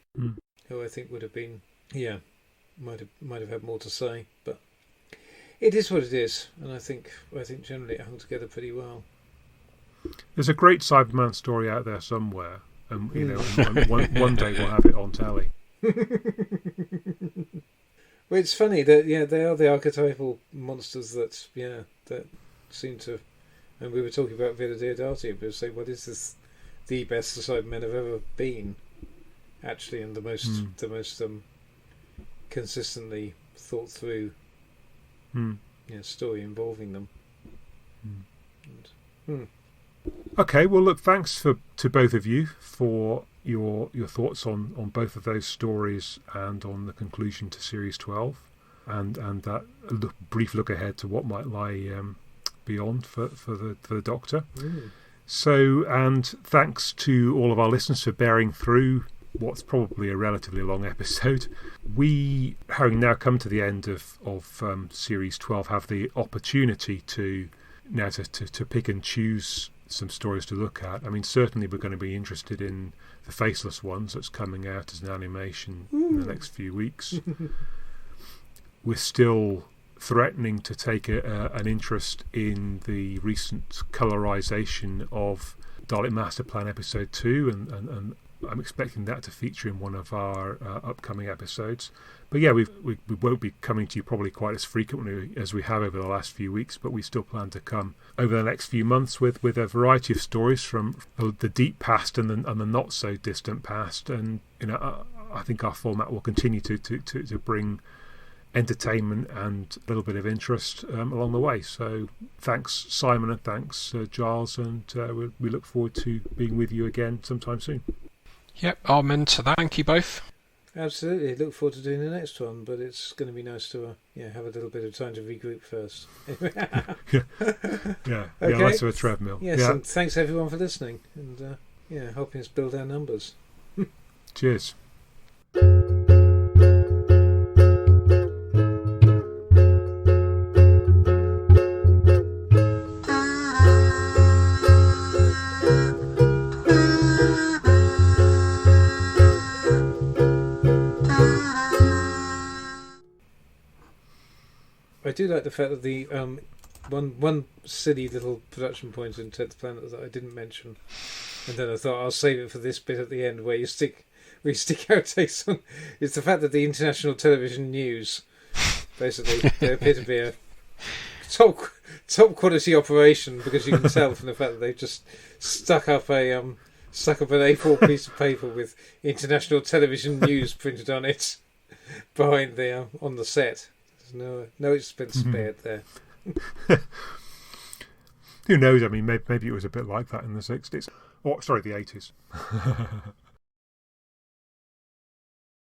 [SPEAKER 1] who I think would have been, might have had more to say, but it is what it is, and I think generally it hung together pretty well.
[SPEAKER 3] There's a great Cyberman story out there somewhere, and one day we'll have it on telly.
[SPEAKER 1] Well, it's funny that they are the archetypal monsters that seem to. And we were talking about Villa Diodati, but say, well, is this the best the Cybermen have ever been? Actually, and the most consistently thought through story involving them.
[SPEAKER 3] Okay, well, look, thanks to both of you for your thoughts on both of those stories and on the conclusion to Series 12, and that brief look ahead to what might lie beyond for the Doctor. So, and thanks to all of our listeners for bearing through what's probably a relatively long episode. We, having now come to the end of Series 12, have the opportunity to pick and choose some stories to look at. I mean, certainly we're going to be interested in the Faceless Ones that's coming out as an animation in the next few weeks. We're still threatening to take an interest in the recent colorization of Dalek Master Plan Episode 2, and I'm expecting that to feature in one of our upcoming episodes. But yeah, we won't be coming to you probably quite as frequently as we have over the last few weeks, but we still plan to come over the next few months with a variety of stories from the deep past and the not so distant past. And I think our format will continue to bring entertainment and a little bit of interest along the way. So thanks, Simon, and thanks, Giles, and we look forward to being with you again sometime soon.
[SPEAKER 2] Yep, amen to that. Thank you both.
[SPEAKER 1] Absolutely. Look forward to doing the next one, but it's going to be nice to have a little bit of time to regroup first.
[SPEAKER 3] Yeah,
[SPEAKER 1] okay.
[SPEAKER 3] Nice to a treadmill.
[SPEAKER 1] Yes, and thanks everyone for listening and helping us build our numbers.
[SPEAKER 3] Cheers.
[SPEAKER 1] I do like the fact that the one silly little production point in 10th Planet that I didn't mention, and then I thought I'll save it for this bit at the end where you stick outtakes on. It's the fact that the international television news, basically, they appear to be a top quality operation, because you can tell from the fact that they've just stuck up an A4 piece of paper with international television news printed on it behind on the set. No expense spared there.
[SPEAKER 3] Who knows? I mean, maybe it was a bit like that in the 60s. Or, sorry, the 80s.